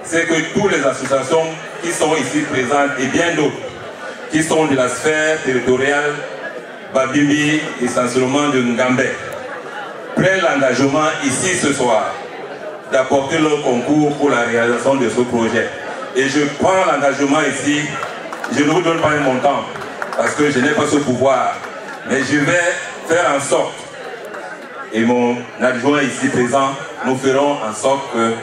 c'est que toutes les associations qui sont ici présentes et bien d'autres, qui sont de la sphère territoriale, Babimbi, essentiellement de Ngambé, prennent l'engagement ici ce soir d'apporter leur concours pour la réalisation de ce projet. Et je prends l'engagement ici, je ne vous donne pas un montant, parce que je n'ai pas ce pouvoir, mais je vais faire en sorte, et mon adjoint ici présent, nous ferons en sorte que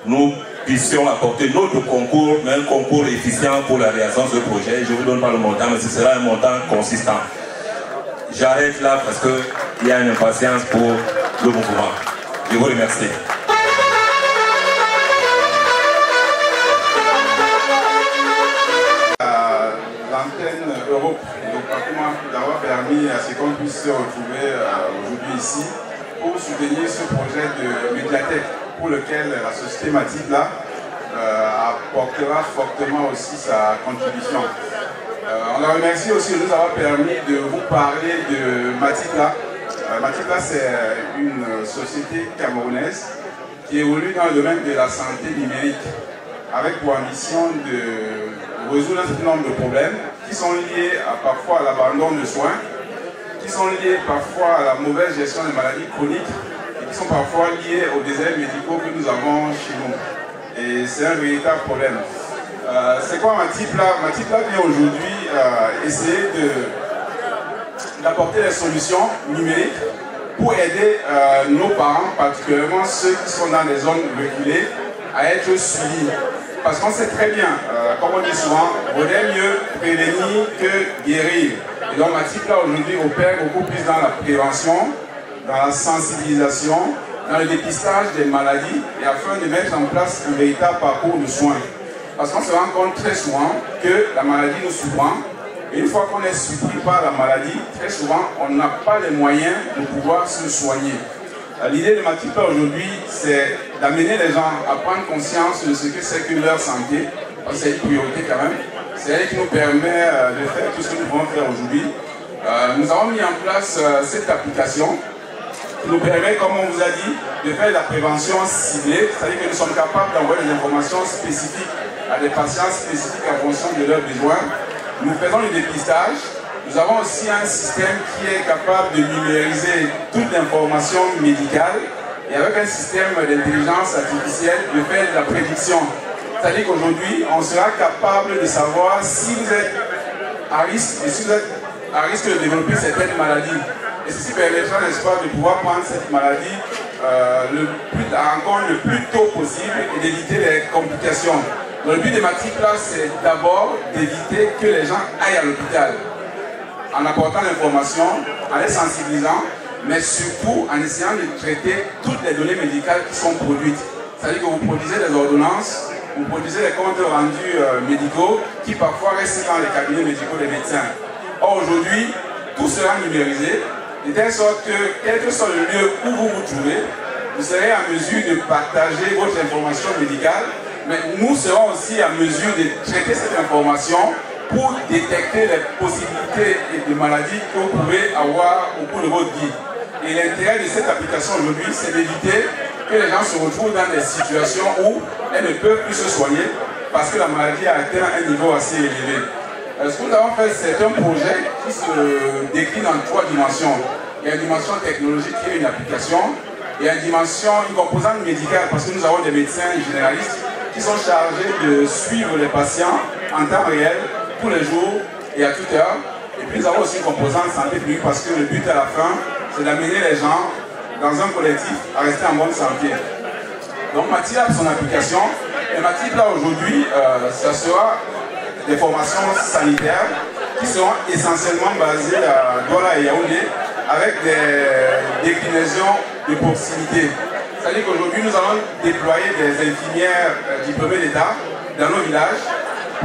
nous puissions apporter notre concours, mais un concours efficient pour la réalisation de ce projet. Je ne vous donne pas le montant, mais ce sera un montant consistant. J'arrête là parce qu'il y a une impatience pour le mouvement. Je vous remercie. L'antenne Europe d'avoir permis à ce qu'on puisse se retrouver aujourd'hui ici pour soutenir ce projet de médiathèque pour lequel la société Matibla apportera fortement aussi sa contribution. On la remercie aussi de nous avoir permis de vous parler de Matibla. Matibla, c'est une société camerounaise qui évolue dans le domaine de la santé numérique avec pour ambition de résoudre un certain nombre de problèmes qui sont liés parfois à l'abandon de soins, qui sont liés parfois à la mauvaise gestion des maladies chroniques et qui sont parfois liés aux déserts médicaux que nous avons chez nous. Et c'est un véritable problème. C'est quoi Matibla? Matibla vient aujourd'hui essayer d'apporter des solutions numériques pour aider nos parents, particulièrement ceux qui sont dans les zones reculées, à être suivis. Parce qu'on sait très bien, comme on dit souvent, il vaudrait mieux prévenir que guérir. Et donc Matip là aujourd'hui opère beaucoup plus dans la prévention, dans la sensibilisation, dans le dépistage des maladies et afin de mettre en place un véritable parcours de soins. Parce qu'on se rend compte très souvent que la maladie nous surprend. Et une fois qu'on est surpris par la maladie, très souvent, on n'a pas les moyens de pouvoir se soigner. L'idée de Matip aujourd'hui, c'est d'amener les gens à prendre conscience de ce que c'est que leur santé. Parce que c'est une priorité quand même. C'est elle qui nous permet de faire tout ce que nous pouvons faire aujourd'hui. Nous avons mis en place cette application qui nous permet, comme on vous a dit, de faire de la prévention ciblée, c'est-à-dire que nous sommes capables d'envoyer des informations spécifiques à des patients spécifiques en fonction de leurs besoins. Nous faisons le dépistage. Nous avons aussi un système qui est capable de numériser toute l'information médicale et avec un système d'intelligence artificielle de faire de la prédiction. C'est-à-dire qu'aujourd'hui, on sera capable de savoir si vous êtes à risque et si vous êtes à risque de développer certaines maladies. Et ceci permettra, n'est-ce pas, de pouvoir prendre cette maladie encore le plus tôt possible et d'éviter les complications. Donc, le but de Matip là, c'est d'abord d'éviter que les gens aillent à l'hôpital en apportant l'information, en les sensibilisant, mais surtout en essayant de traiter toutes les données médicales qui sont produites. C'est-à-dire que vous produisez des ordonnances, vous produisez des comptes rendus médicaux qui parfois restent dans les cabinets médicaux des médecins. Or aujourd'hui, tout sera numérisé, de telle sorte que, quel que soit le lieu où vous vous trouvez, vous serez en mesure de partager votre information médicale, mais nous serons aussi en mesure de traiter cette information pour détecter les possibilités de maladies que vous pouvez avoir au cours de votre vie. Et l'intérêt de cette application aujourd'hui, c'est d'éviter que les gens se retrouvent dans des situations où elles ne peuvent plus se soigner parce que la maladie a atteint un niveau assez élevé. Ce que nous avons fait, c'est un projet qui se décline en 3 dimensions. Il y a une dimension technologique qui est une application, il y a une composante médicale parce que nous avons des médecins généralistes qui sont chargés de suivre les patients en temps réel, tous les jours et à toute heure. Et puis nous avons aussi une composante santé publique parce que le but à la fin, c'est d'amener les gens dans un collectif à rester en bonne santé. Donc Matip a son application et Matip là aujourd'hui, ça sera des formations sanitaires qui seront essentiellement basées à Douala et Yaoundé avec des déclinaisons de proximité. C'est-à-dire qu'aujourd'hui nous allons déployer des infirmières diplômées d'État dans nos villages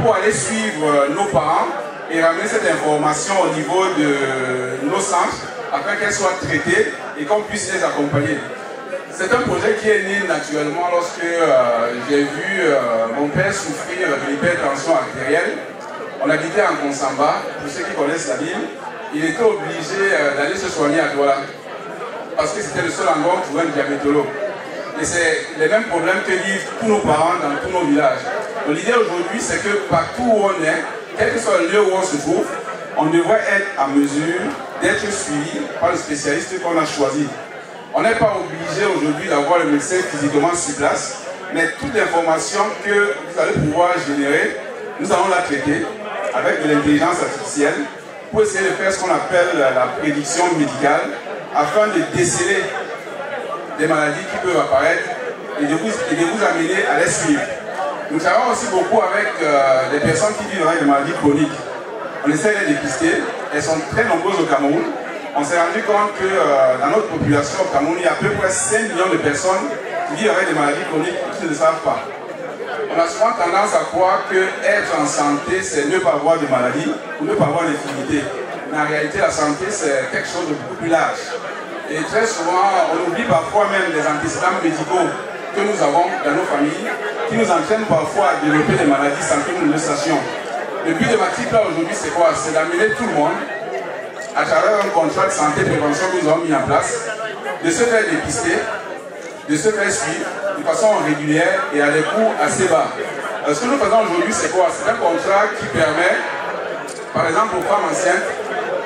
pour aller suivre nos parents et ramener cette information au niveau de nos centres afin qu'elle soit traitée et qu'on puisse les accompagner. C'est un projet qui est né naturellement lorsque j'ai vu mon père souffrir de l'hypertension artérielle. On habitait en Konsamba, pour ceux qui connaissent la ville. Il était obligé d'aller se soigner à Douala parce que c'était le seul endroit où on trouvait un diabétologue. Et c'est les mêmes problèmes que vivent tous nos parents dans tous nos villages. Donc l'idée aujourd'hui, c'est que partout où on est, quel que soit le lieu où on se trouve, on devrait être en mesure d'être suivi par le spécialiste qu'on a choisi. On n'est pas obligé aujourd'hui d'avoir le médecin physiquement sur place, mais toute l'information que vous allez pouvoir générer, nous allons la traiter avec de l'intelligence artificielle pour essayer de faire ce qu'on appelle la prédiction médicale afin de déceler des maladies qui peuvent apparaître et de vous amener à les suivre. Nous travaillons aussi beaucoup avec des personnes qui vivent avec des maladies chroniques. On essaie de les dépister, elles sont très nombreuses au Cameroun. On s'est rendu compte que dans notre population au Cameroun, il y a à peu près 5 millions de personnes qui vivent avec des maladies chroniques qui ne le savent pas. On a souvent tendance à croire que être en santé, c'est ne pas avoir de maladie ou ne pas avoir d'infirmité. Mais en réalité, la santé, c'est quelque chose de beaucoup plus large. Et très souvent, on oublie parfois même les antécédents médicaux que nous avons dans nos familles, qui nous entraînent parfois à développer des maladies sans que nous le sachions. Le but de Matip là aujourd'hui, c'est quoi? C'est d'amener tout le monde, à travers un contrat de santé et prévention que nous avons mis en place, de se faire dépister, de se faire suivre de façon régulière et à des coûts assez bas. Ce que nous faisons aujourd'hui, c'est quoi? C'est un contrat qui permet, par exemple aux femmes enceintes,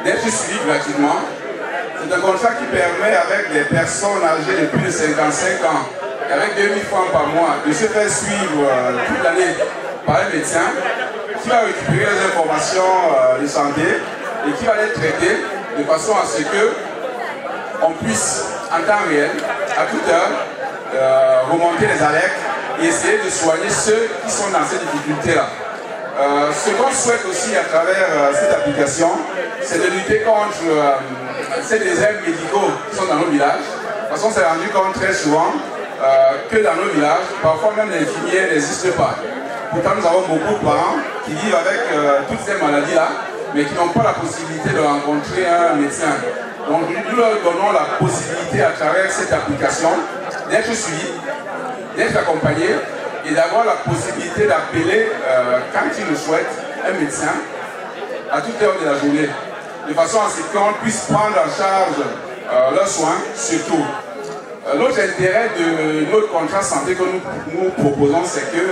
d'être suivies gratuitement. C'est un contrat qui permet avec des personnes âgées de plus de 55 ans et avec 2000 francs par mois de se faire suivre toute l'année par un médecin qui va récupérer les informations de santé et qui va les traiter de façon à ce que on puisse, en temps réel, à toute heure, remonter les alertes et essayer de soigner ceux qui sont dans ces difficultés-là. Ce qu'on souhaite aussi à travers cette application, c'est de lutter contre ces déserts médicaux qui sont dans nos villages. Parce qu'on s'est rendu compte très souvent que dans nos villages, parfois même les infirmiers n'existent pas. Pourtant, nous avons beaucoup de parents qui vivent avec toutes ces maladies-là, mais qui n'ont pas la possibilité de rencontrer un médecin. Donc nous leur donnons la possibilité à travers cette application d'être suivis, d'être accompagnés et d'avoir la possibilité d'appeler, quand ils le souhaitent, un médecin à toute heure de la journée, de façon à ce qu'on puisse prendre en charge leurs soins, surtout. L'autre intérêt de notre contrat santé que nous proposons, c'est que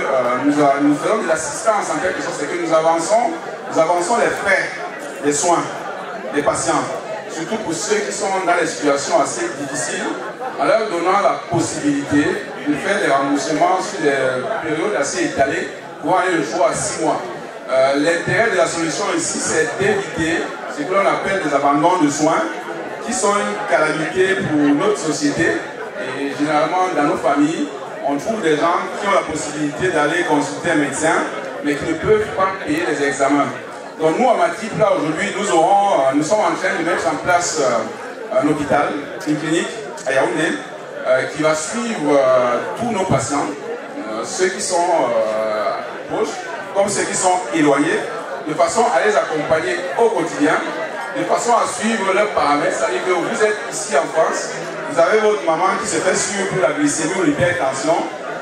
nous faisons de l'assistance en quelque sorte, c'est que nous avançons les frais des soins des patients, surtout pour ceux qui sont dans des situations assez difficiles, en leur donnant la possibilité de faire des remboursements sur des périodes assez étalées pour aller le choix à 6 mois. L'intérêt de la solution ici, c'est d'éviter ce que l'on appelle des abandons de soins, qui sont une calamité pour notre société. Et généralement, dans nos familles, on trouve des gens qui ont la possibilité d'aller consulter un médecin, mais qui ne peuvent pas payer les examens. Donc nous, à Matip, là, aujourd'hui, nous sommes en train de mettre en place un hôpital, une clinique à Yaoundé, qui va suivre tous nos patients, ceux qui sont proches, comme ceux qui sont éloignés, de façon à les accompagner au quotidien, de façon à suivre leurs paramètres. C'est-à-dire que vous êtes ici en France, vous avez votre maman qui se fait suivre pour la glycémie ou l'hypertension,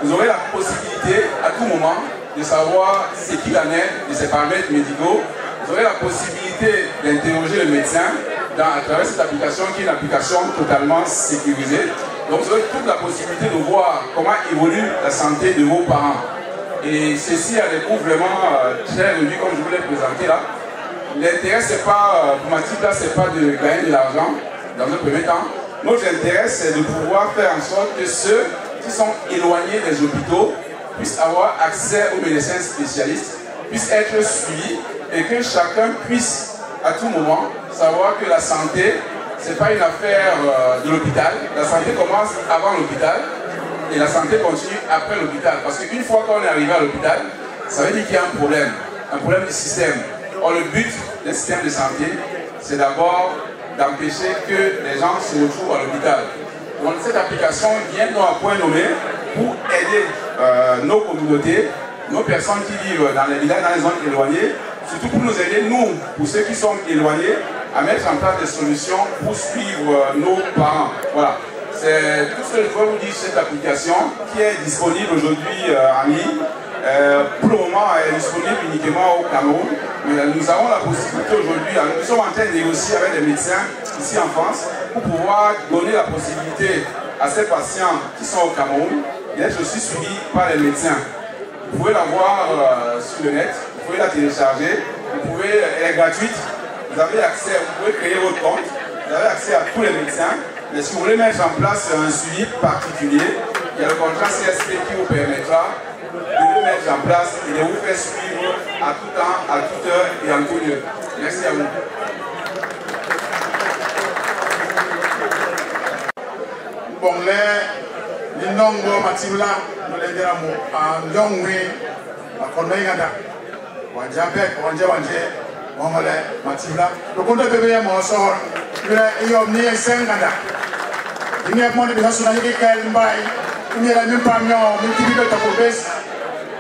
vous aurez la possibilité à tout moment de savoir ce qu'il en est de ces paramètres médicaux. Vous aurez la possibilité d'interroger le médecin à travers cette application qui est une application totalement sécurisée. Donc vous aurez toute la possibilité de voir comment évolue la santé de vos parents. Et ceci a des coûts vraiment très réduits comme je vous l'ai présenté là. L'intérêt, c'est pas, pour Matip, là, c'est pas de gagner de l'argent dans un premier temps. Notre intérêt, c'est de pouvoir faire en sorte que ceux qui sont éloignés des hôpitaux puissent avoir accès aux médecins spécialistes, puissent être suivis et que chacun puisse à tout moment savoir que la santé, ce n'est pas une affaire de l'hôpital. La santé commence avant l'hôpital et la santé continue après l'hôpital. Parce qu'une fois qu'on est arrivé à l'hôpital, ça veut dire qu'il y a un problème du système. Or, le but d'un système de santé, c'est d'abord d'empêcher que les gens se retrouvent à l'hôpital. Donc cette application vient nous à point nommé pour aider nos communautés, nos personnes qui vivent dans les villages, dans les zones éloignées, surtout pour nous aider, nous, pour ceux qui sont éloignés, à mettre en place des solutions pour suivre nos parents. Voilà. C'est tout ce que je peux vous dire sur cette application qui est disponible aujourd'hui en ligne. Pour le moment, elle est disponible uniquement au Cameroun. Mais nous avons la possibilité aujourd'hui, nous sommes en train de négocier avec des médecins ici en France pour pouvoir donner la possibilité à ces patients qui sont au Cameroun d'être aussi suivis par les médecins. Vous pouvez la voir sur le net, vous pouvez la télécharger, elle est gratuite, vous avez accès, vous pouvez créer votre compte, vous avez accès à tous les médecins. Mais si vous voulez mettre en place un suivi particulier, il y a le contrat CSP qui vous permettra de vous mettre en place et de vous faire suivre à tout temps, à toute heure et en tout lieu. Merci à vous. Bon, les ndongo matibla nous les diramo en ndongwe akono ingada wanjabe wanje mongole matibla le compte bébé ya mo so le yo ni sengada ni mo de hasuna ni kay mbay ni la mi pam yo mi tibi ta ko bes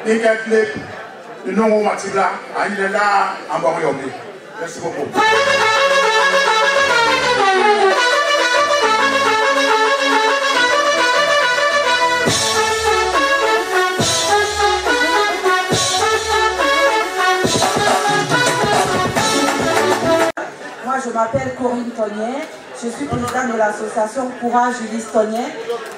ni kay clip le ndongo matibla ani le la ambon yo mi. Merci beaucoup. Moi, je m'appelle Corinne Tonnier, je suis présidente de l'association Courage Ulysse Tonnier.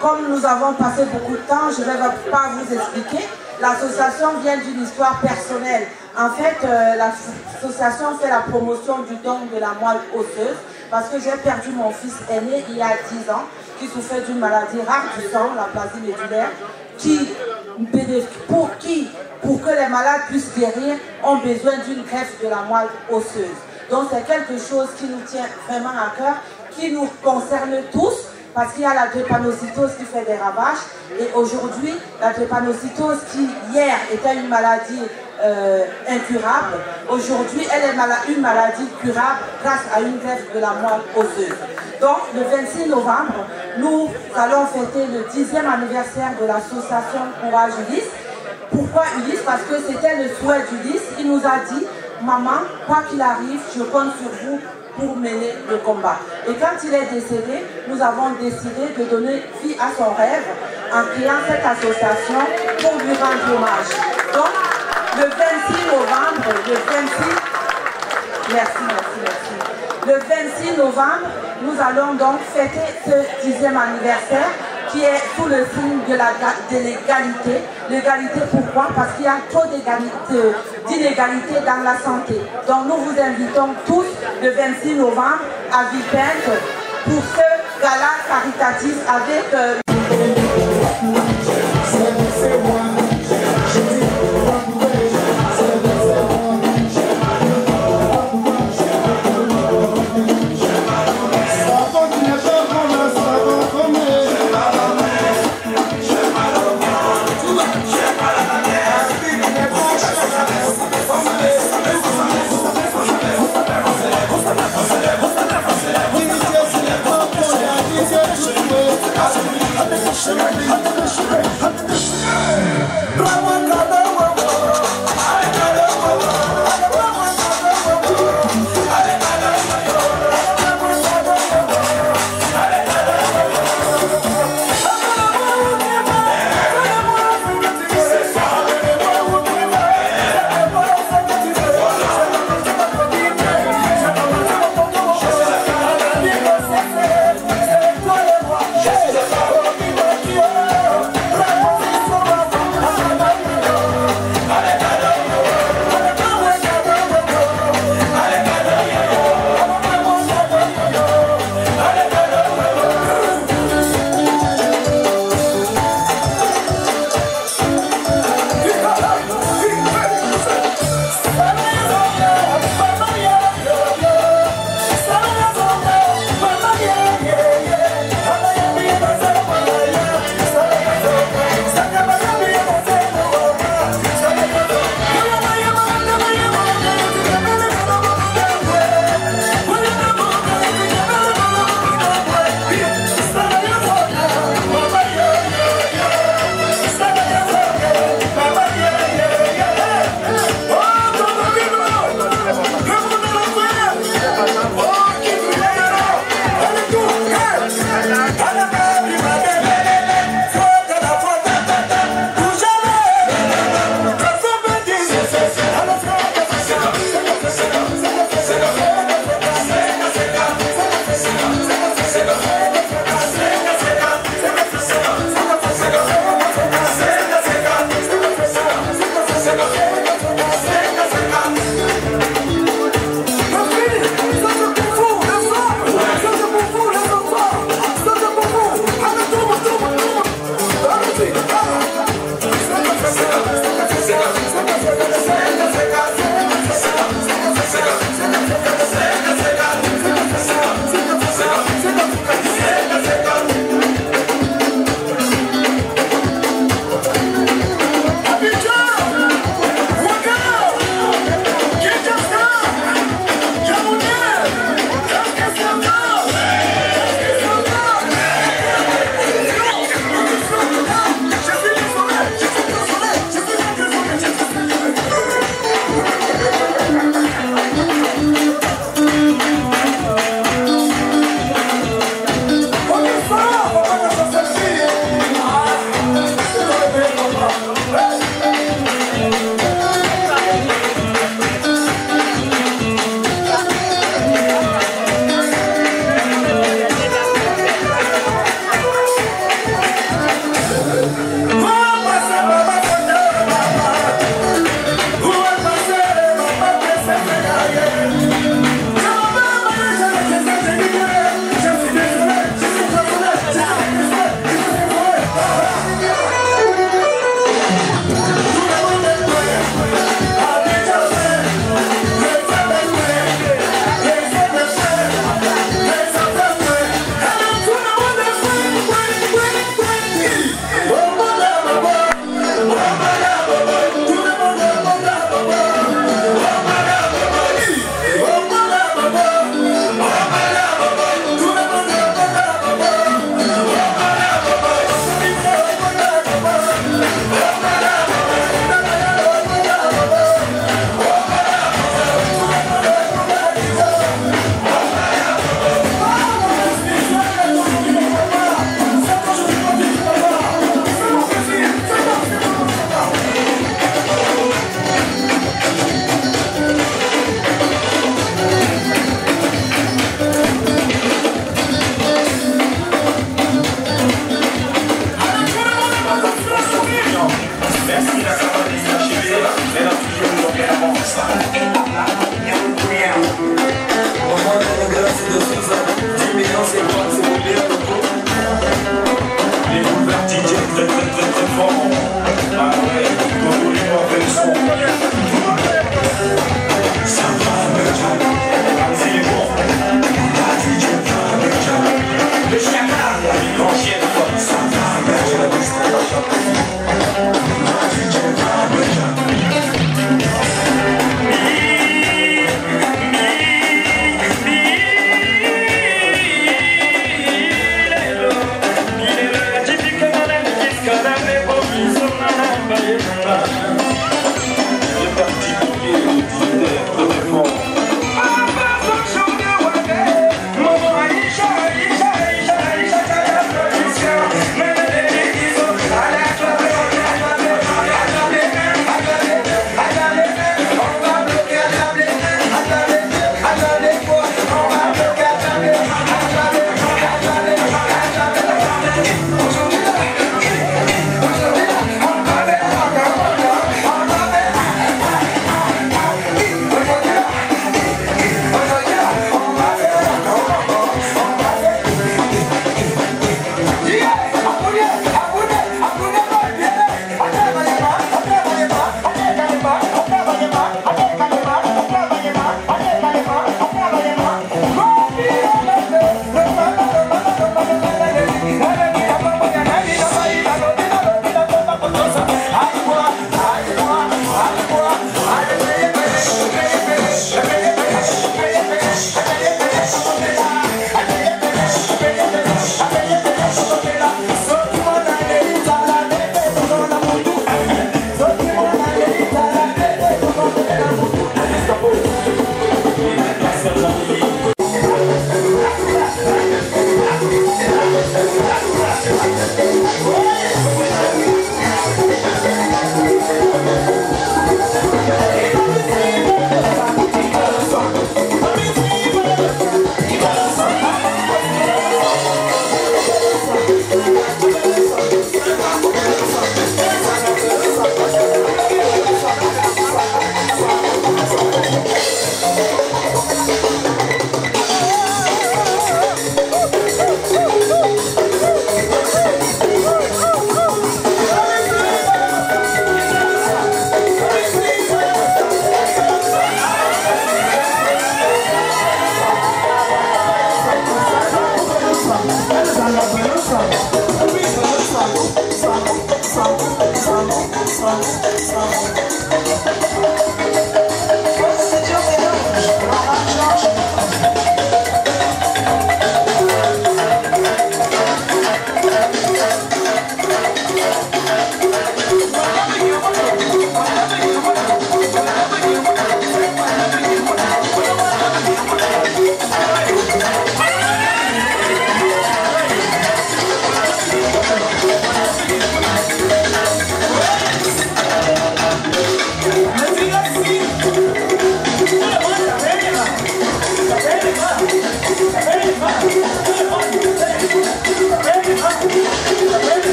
Comme nous avons passé beaucoup de temps, je ne vais pas vous expliquer. L'association vient d'une histoire personnelle. En fait, l'association fait la promotion du don de la moelle osseuse parce que j'ai perdu mon fils aîné il y a 10 ans qui souffrait d'une maladie rare du sang, la plasie médulaire, pour que les malades puissent guérir, ont besoin d'une greffe de la moelle osseuse. Donc c'est quelque chose qui nous tient vraiment à cœur, qui nous concerne tous, parce qu'il y a la drépanocytose qui fait des ravages. Et aujourd'hui, la drépanocytose qui hier était une maladie incurable, aujourd'hui elle est une maladie curable grâce à une greffe de la moelle osseuse. Donc le 26 novembre, nous allons fêter le 10e anniversaire de l'association Courage Ulysse. Pourquoi Ulysse? Parce que c'était le souhait d'Ulysse. Il nous a dit, maman, quoi qu'il arrive, je compte sur vous pour mener le combat. Et quand il est décédé, nous avons décidé de donner vie à son rêve en créant cette association pour lui rendre hommage. Donc, le 26 novembre, le 26 novembre, nous allons donc fêter ce 10e anniversaire qui est sous le signe de l'égalité. L'égalité, pourquoi? Parce qu'il y a trop d'inégalités dans la santé. Donc nous vous invitons tous le 26 novembre à Villepinte pour ce gala caritatif avec...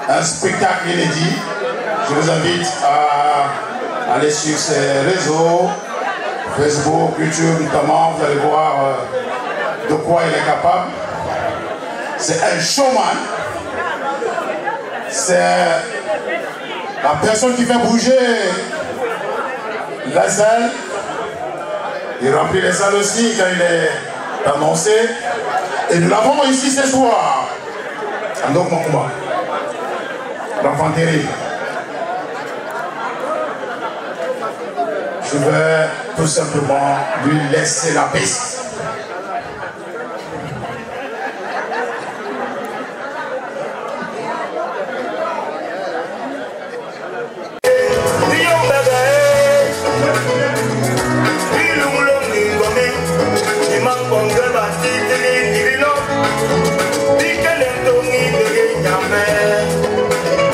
un spectacle inédit. Je vous invite à aller sur ses réseaux, Facebook, YouTube notamment, vous allez voir de quoi il est capable. C'est un showman. C'est la personne qui fait bouger la salle. Il remplit les salles aussi quand il est annoncé. Et nous l'avons ici ce soir. Andok Makuma, l'enfant terrible. Je vais tout simplement lui laisser la piste.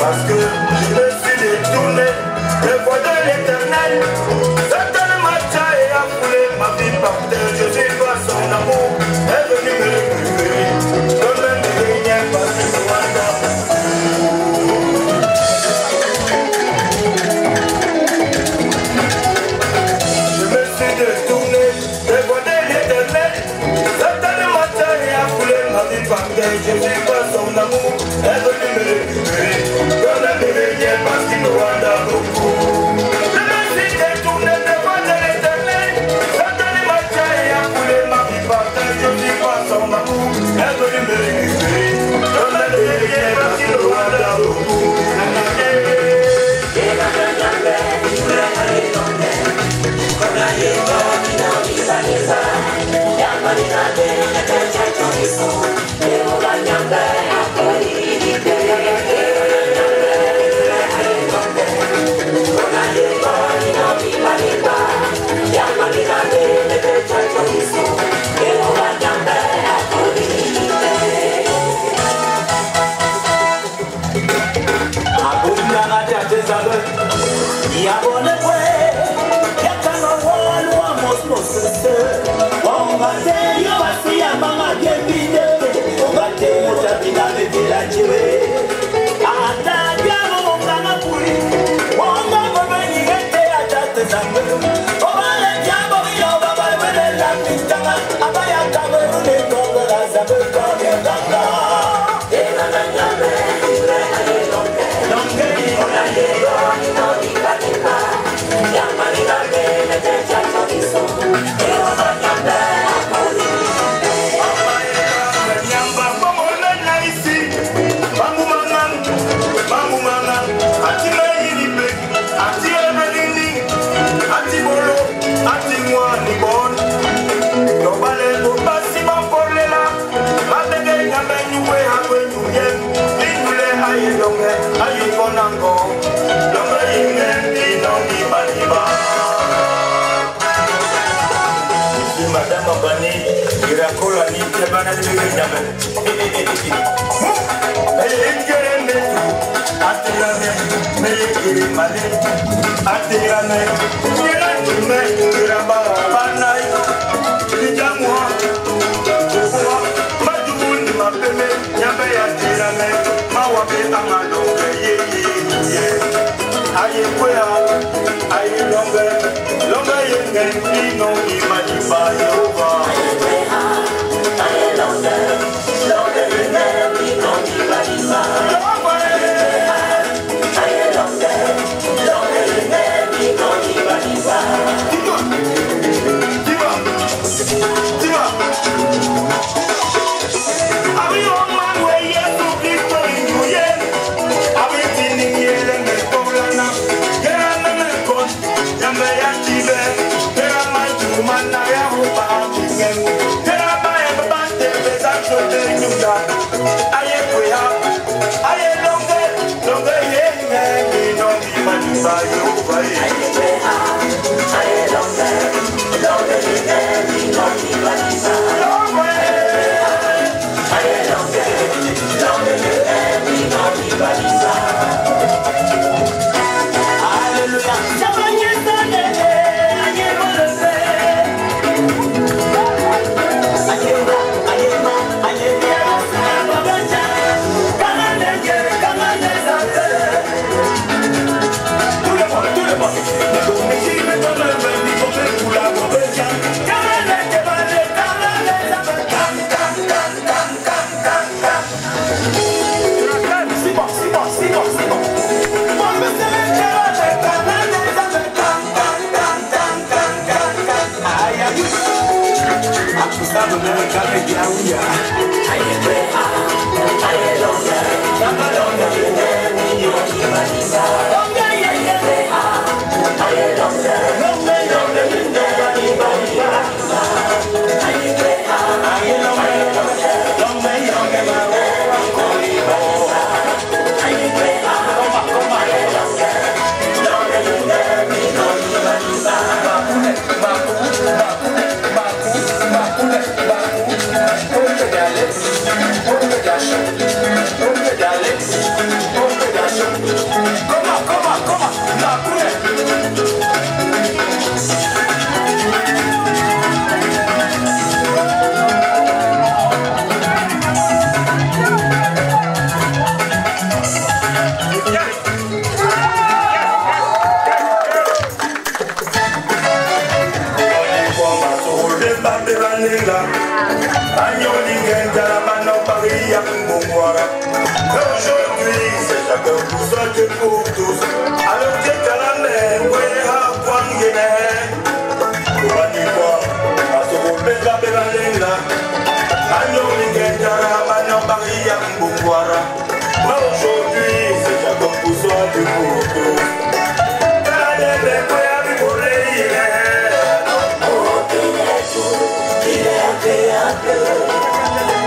Parce que je me suis détourné des voies de l'éternel. Satan m'a taillé à fouler ma vie par terre. Je suis pas son amour, est venu me récupérer. Comme un bébé passé sur je me suis détourné des voies de l'éternel. Satan m'a taillé à fouler ma vie par terre. Je suis pas son amour, est venu me récupérer. Comme un bébé parce qu'il me rend beaucoup. Je me suis détourné des voies de l'éternel. Satan m'a taillé à fouler ma vie par terre. Je suis pas son amour, est venu me récupérer. Comme un bébé parce qu'il me rend beaucoup. Madame Abani, il a collé à l'île de Banane de Gaïdabel. Elle est guérée, attirée, mais elle est guérée, malée, attirée, il a banaï, il y a moi, ma double, ma bébé, y'avait attiré, ma wapé, ma longue, aïe, quoi, aïe, longue, longue, non, il m'a dit, bah, Come on, Aujourd'hui, c'est chacun pour soi, Dieu pour tous. Alors que Kalamé, Wéha, Wangéné, Kouanikoua, Masoro, Beka, Bebalenga, Anyoli, Gendara, Manan, Baria, Mbouara. Aujourd'hui, c'est chacun pour soi, Dieu pour tous. Kalamé, Wéha, Bibolé, il est un peu.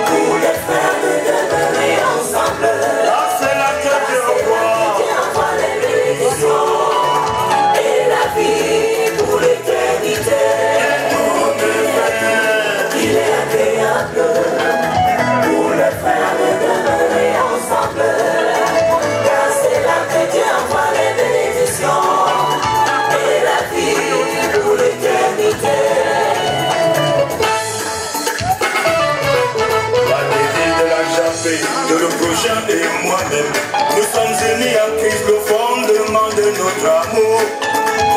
Pour les frères de demeurer ensemble. C'est la que Dieu envoie les bénédictions et la vie pour l'éternité. Il est agréable pour les frères de demeurer ensemble. Car c'est là que Dieu envoie les bénédictions et la vie pour l'éternité. De le prochain et moi-même, nous sommes unis en Christ, le fondement de notre amour.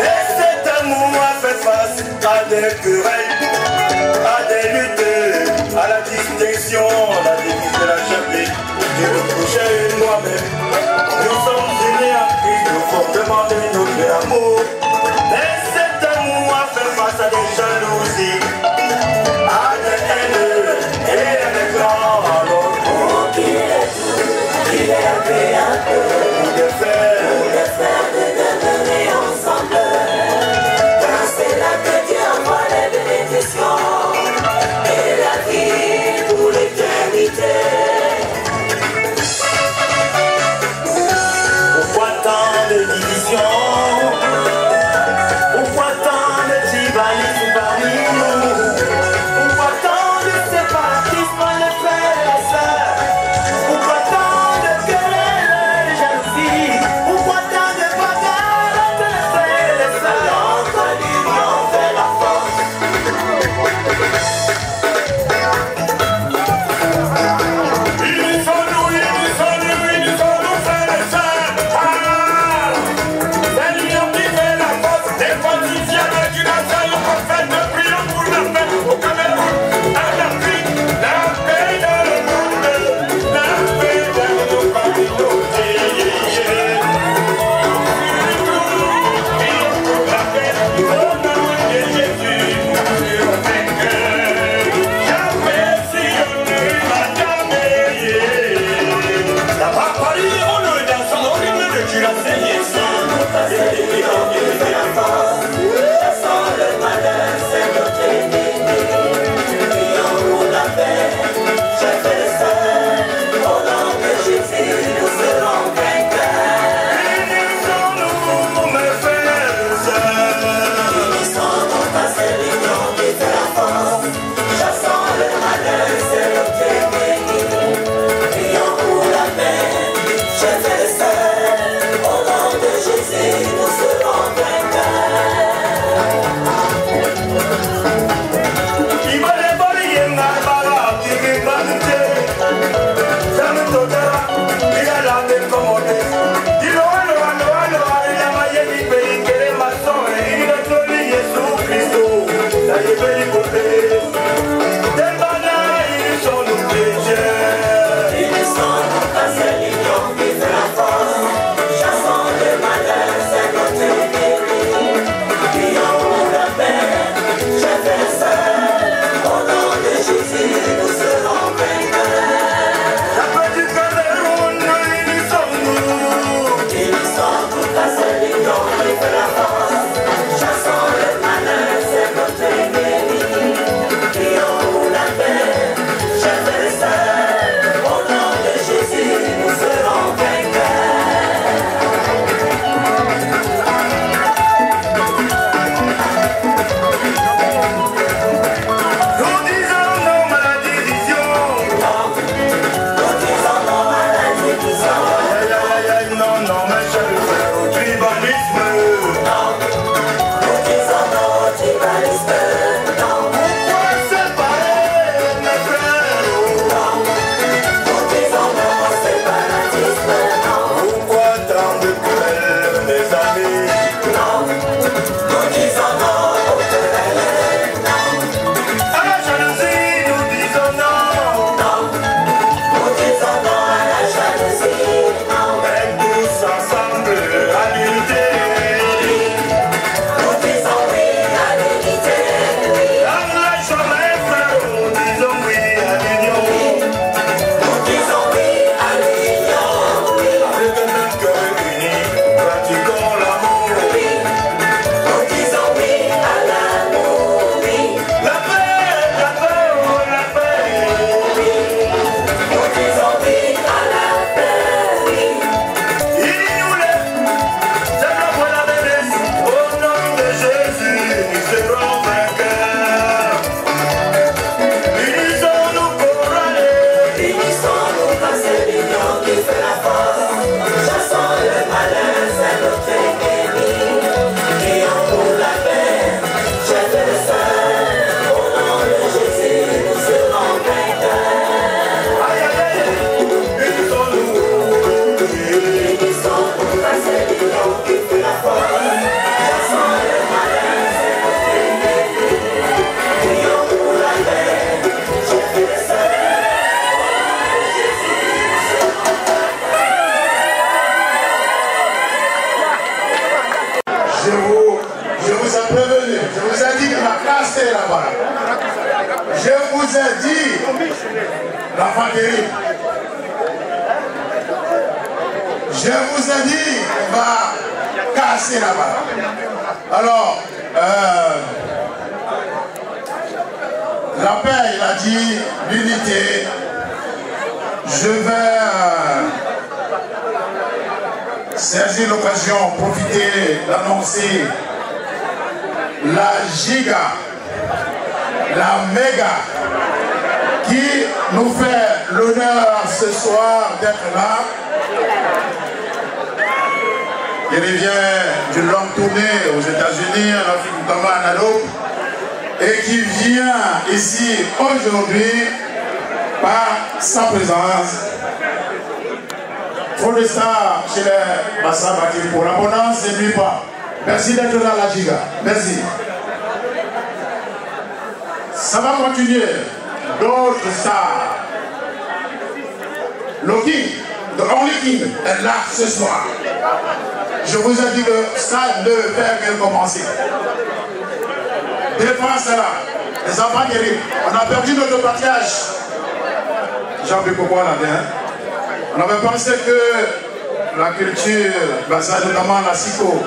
Et cet amour a fait face à des querelles, à des luttes, à la distinction, la devise de la chapelle. De le prochain et moi-même, nous sommes unis en Christ, le fondement de notre amour. Et cet amour a fait face à des jalousies, à des haines et à des plans. Il est agréable pour les frères de demeurer ensemble. Car c'est là que Dieu envoie les bénédictions et la vie pour l'éternité. Pourquoi tant de divisions? Pourquoi tant de tribalisme parmi nous? Pourquoi tant de séparatisme, les frères et les sœurs? Pourquoi tant de querelles? Je vous ai dit, l'enfant terrible. Je vous ai dit, on va casser là-bas. Alors, la paix, il a dit, l'unité. Je vais saisir l'occasion, profiter d'annoncer la giga, la méga, qui nous fait l'honneur ce soir d'être là. Il revient d'une longue tournée aux États-Unis, en Afrique, notamment en Europe, et qui vient ici aujourd'hui par sa présence. Trop de ça chez les Bassa Bakiri pour l'abondance et nuit pas. Merci d'être là, la Giga. Merci. Ça va continuer. D'autres stars. Le King, the only King, est là ce soir. Je vous ai dit que ça ne fait que commencer. Défense là. Les enfants terribles. On a perdu notre patriarche. Jean-Pierre pourquoi là-dedans. On avait pensé que la culture, notamment la Siko,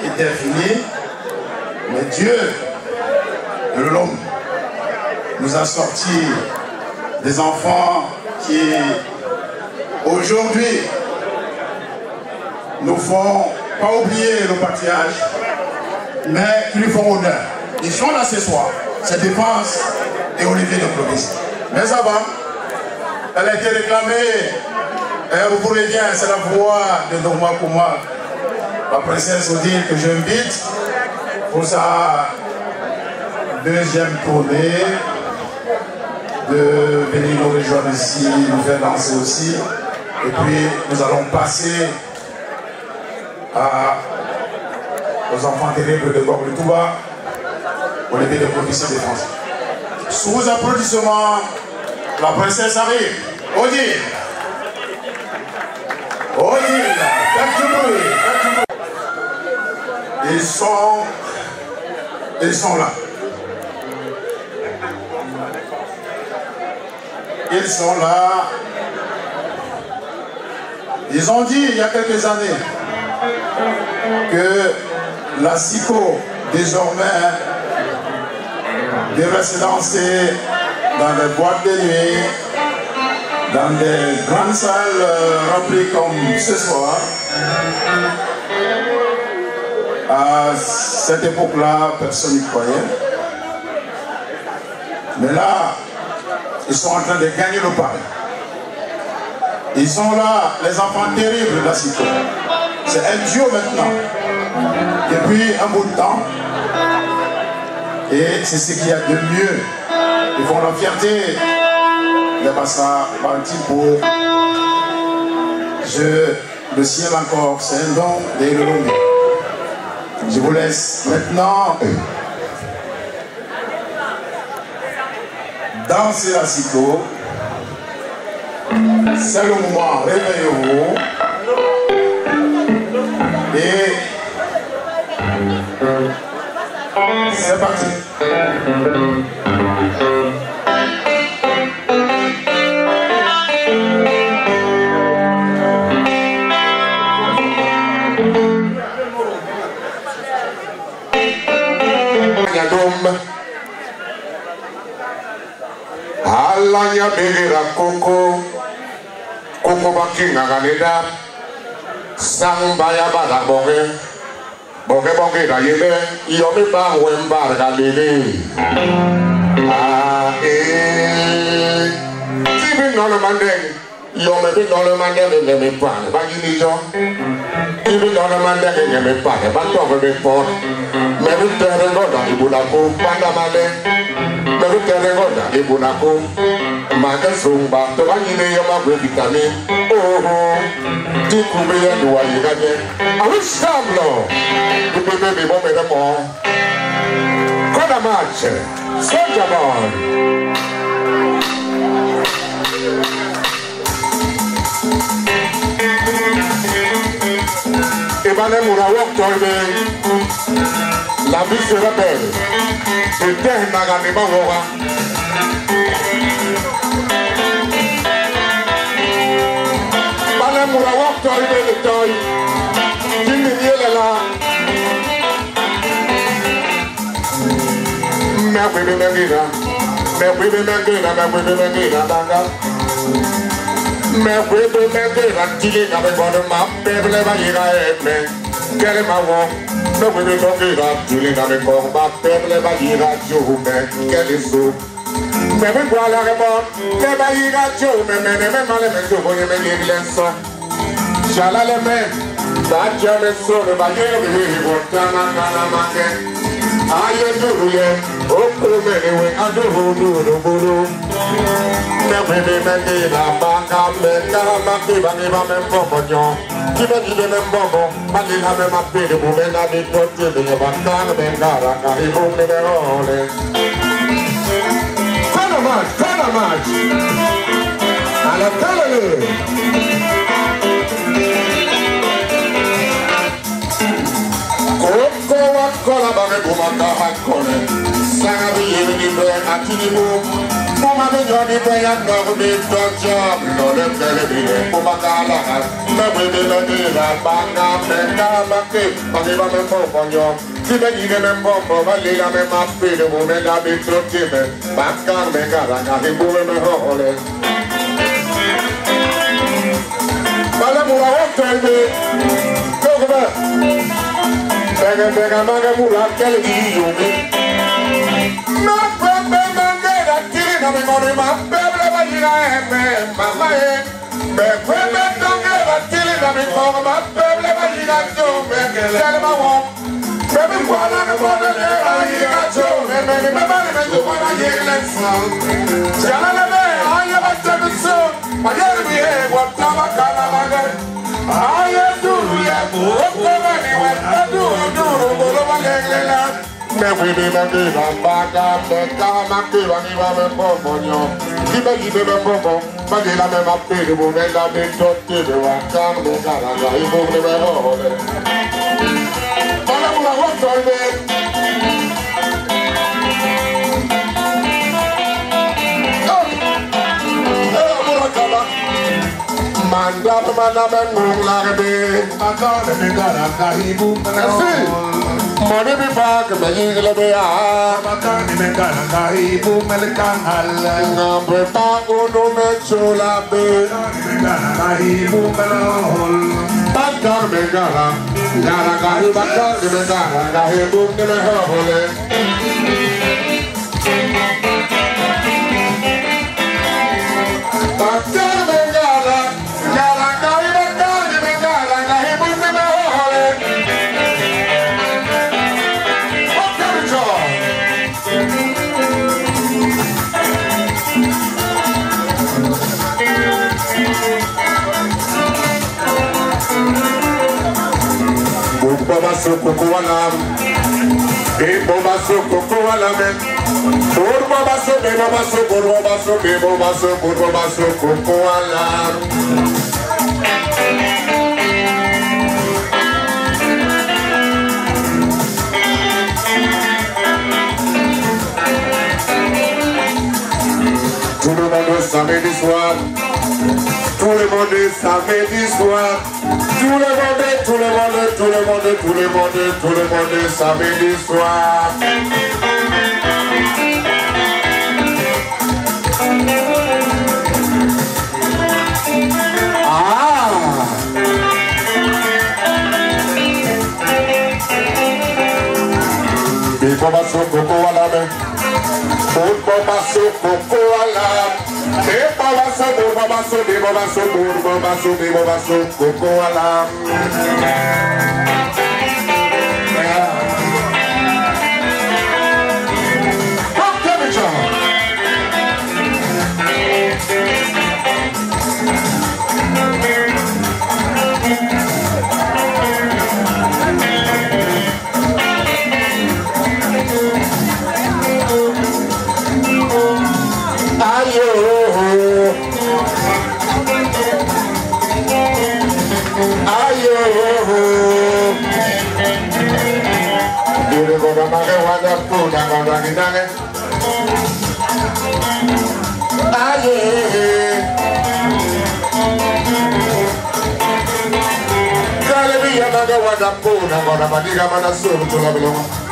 était finie. Mais Dieu, de l'homme, nous a sorti des enfants qui, aujourd'hui, nous font pas oublier le patriarche, mais qui lui font honneur. Ils sont là ce soir. C'est Défense et Olivier de Clovis. Mais ça va. Elle a été réclamée. Elle vous revient, c'est la voix de Noma Kouma, la princesse Odile que j'invite pour sa deuxième tournée de venir nous rejoindre ici, nous faire danser aussi. Et puis nous allons passer aux enfants terribles de Gorle Touba, au lever de Commission de France. Sous vos applaudissements, la princesse arrive. Odile. Odile. Faites du bruit. Ils sont là. Ils sont là. Ils ont dit il y a quelques années que la Siko désormais devrait se danser dans des boîtes de nuit, dans des grandes salles remplies comme ce soir. À cette époque-là, personne n'y croyait. Mais là, ils sont en train de gagner le pari. Ils sont là, les enfants terribles de la Siko. C'est un duo maintenant, depuis un bout de temps. Et c'est ce qu'il y a de mieux. Ils font la fierté de Bassa Bantipo. Le ciel encore, c'est un don de l'homme. Je vous laisse maintenant danser la Siko. C'est le moment, réveillez-vous. Et c'est parti. Alanya begera koko bakinga ganeda sang baya bada bonge da yebe yomi ba wembar galele tibi no le mandeng yome bi no le mandeng ngeme pan ba yini jo tibi no le mandeng ngeme pan ba to be pon me bi tere goda ibunako panda male me bi tere goda ibunako Maka sumba, to wanyine yama gwe vitamin. Oh, di kube ya duwa yiganye. Awi shamlo, kube bebe bombe de mo. Koda match, Soldier Boy. Ebane mura wok tolbe, la vie se rebelle. De terre naga ne bawoga. toy be toy. Jimmy Yela. Me baby Megina. Me baby Megina, me baby Megina banga. Me baby Megina chili na me bono ma baby le bagira me. Kele ma wo. Me baby Megina chili na me bono ma baby le bagira jume. Kele so. Me me guala ke bon. Le bagira jume me male me jume me glenso. Shala le me. Da jame so me bagira me botana na make. Aye duruye, okumelewe aduhuduruburu. Nebebe mekila baka meka makiba niba membomonyo. Kiba nibe membomo, malila me mapiri bumena bitoti biye bakana mengara kahibu nibeole. Kana match. Ala kalale. Kola bame bumaka hakone. Sanga biye ni be atini bu. Mama be jodi be ya no be job. No le kele biye bumaka la. Me be la banga me ka make. Pagi ba me po ponyo. Tibe ni me mbombo ba le la me ma pe de bu me la be trotibe. Banga me ka la ka hi bu me hole. Bala mura hotel go ba. Pega maga mula kele yumi. No problem mangera tiri na me mori ma peble ba yira me mama e. Me peble mangera tiri na me mori ma peble ba yira jo me kele ma wo. Peble kwala na mona le yira jo me ba me jo ba yira so. Jala le me aya ba tabe so. Ma yere bi e what tama kala maga. Aya duru ya ko ko ma ni wa duru bolo ma leglela. Me baby Megina baka beka makiba ni ba me bomonyo. Kiba gibe me bomo, magila me mapiri bu me la be totti be wa kan me gara ga ibu me be hole. Bala mula hoto be. Manda mana mengula be, makane me gara ga ibu me hole. Money be back, me yingle be ah. Makani me gara ga ibu me le kanal. Ngambe back uno me chola be. Me gara ga ibu me le hol. Bakar me gara ga ibu bakar me gara ga ibu me le hole. Bakar me gara ga ibu bakar me gara ga ibu me le hole. Boba soko wala, boba soko wala me. Boba soko wala. Tout le monde samedi soir. Tout le monde samedi soir. Tout le monde samedi soir. Boba soko wala me. Boba soko wala. Boba soko wala. ya naga wada pona ngora badiga mana solo tola belonga.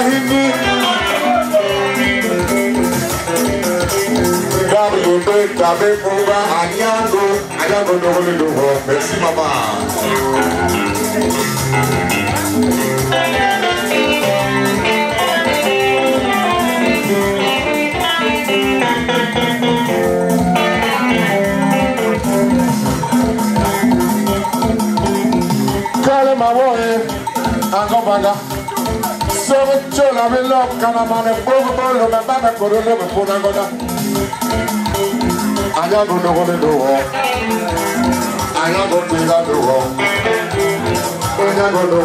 hindi. Gabriel de Gabe Pouba Anyango Dogo. Merci maman. Kale mawoe Angobaga Sogo chola velo kana mane bogo bolo me baba korolo me puna goda Anya go no go do Anya go tiga do Anya go do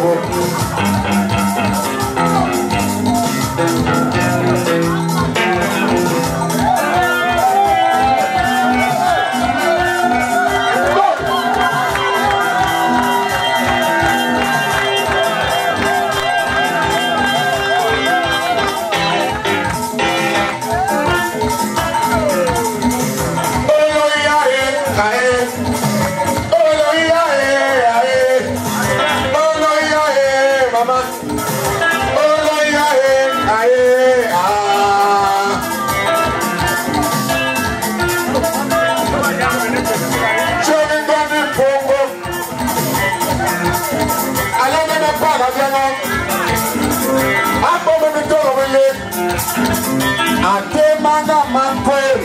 Manga Manquel,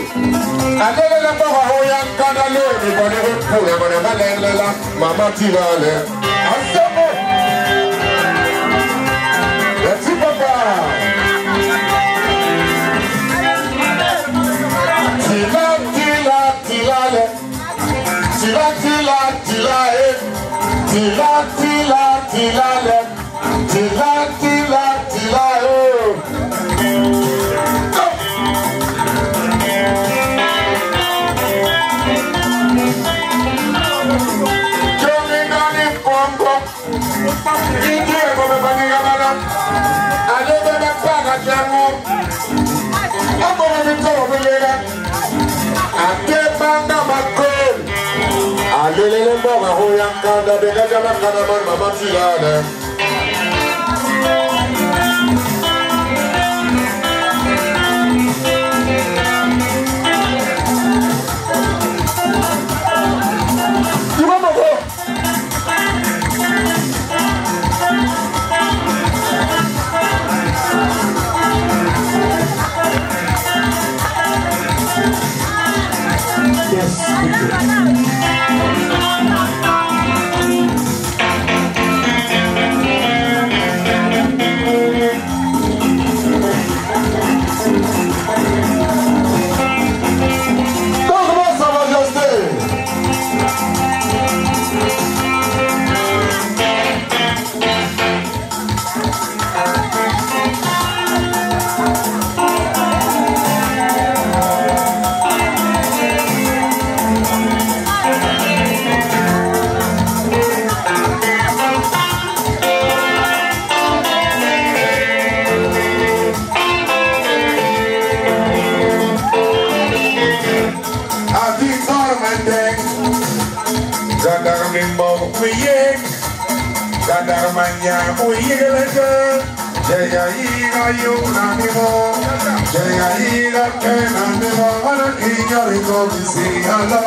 Adele Hoya Canale, Mama Tivale, Asamo, let's see Papa Alele mboga hoya kanda bega jama kana mama tilale Manya uyigeleke Jaya iga yunanimo Jaya iga kenanimo Ana kinyariko bisi ala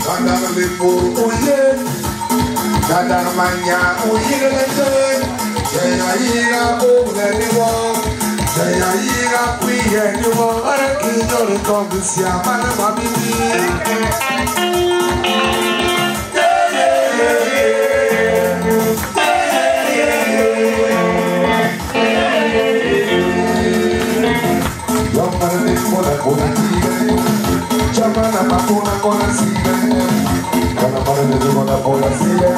Kadar lipo uye Kadar manya uyigeleke Jaya iga unanimo Jaya iga kuye niwo Ara kinyori kongisi amana mabini Yomara ni kona kona tige Chamana makona kona sige Kana mara ni kona kona sige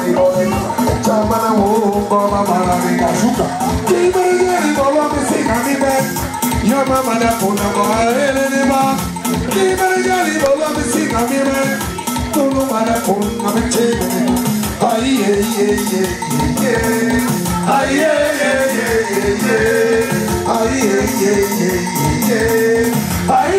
Chamana mungo mamara miga shuka Kibere yeri bolo misika mibe Yo mama da puna kwa ele ni ba Kibere yeri bolo misika mibe Tulu mara puna michebe Ay ye ye ye ye Ay ye ye ye ye Ay ye ye ye ye Ay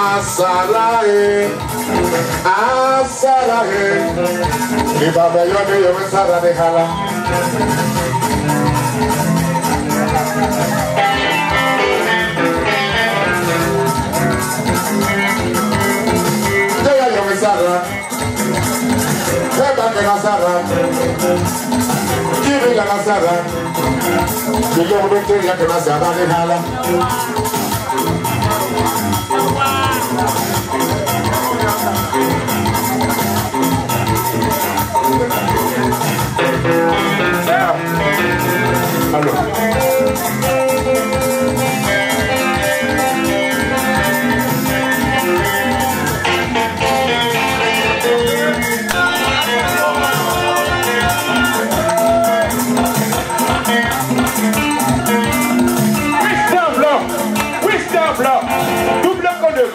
Asalae, asalae, ni baba yone yo mesara de hala. Jaya yo mesara, jaya que nasara, kibi la nasara, yo me quiero que nasara de hala.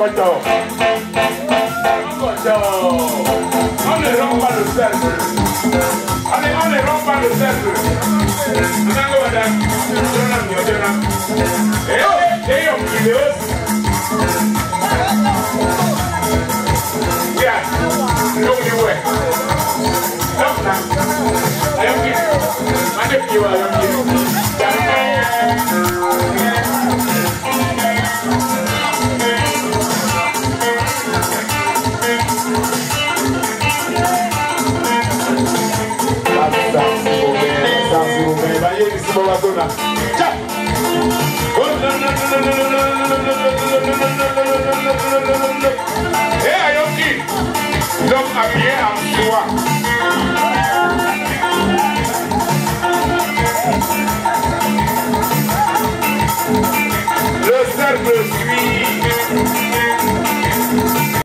Conto. On ne rompt pas le cercle. Allez, on ne rompt pas le cercle. Donc, habillé à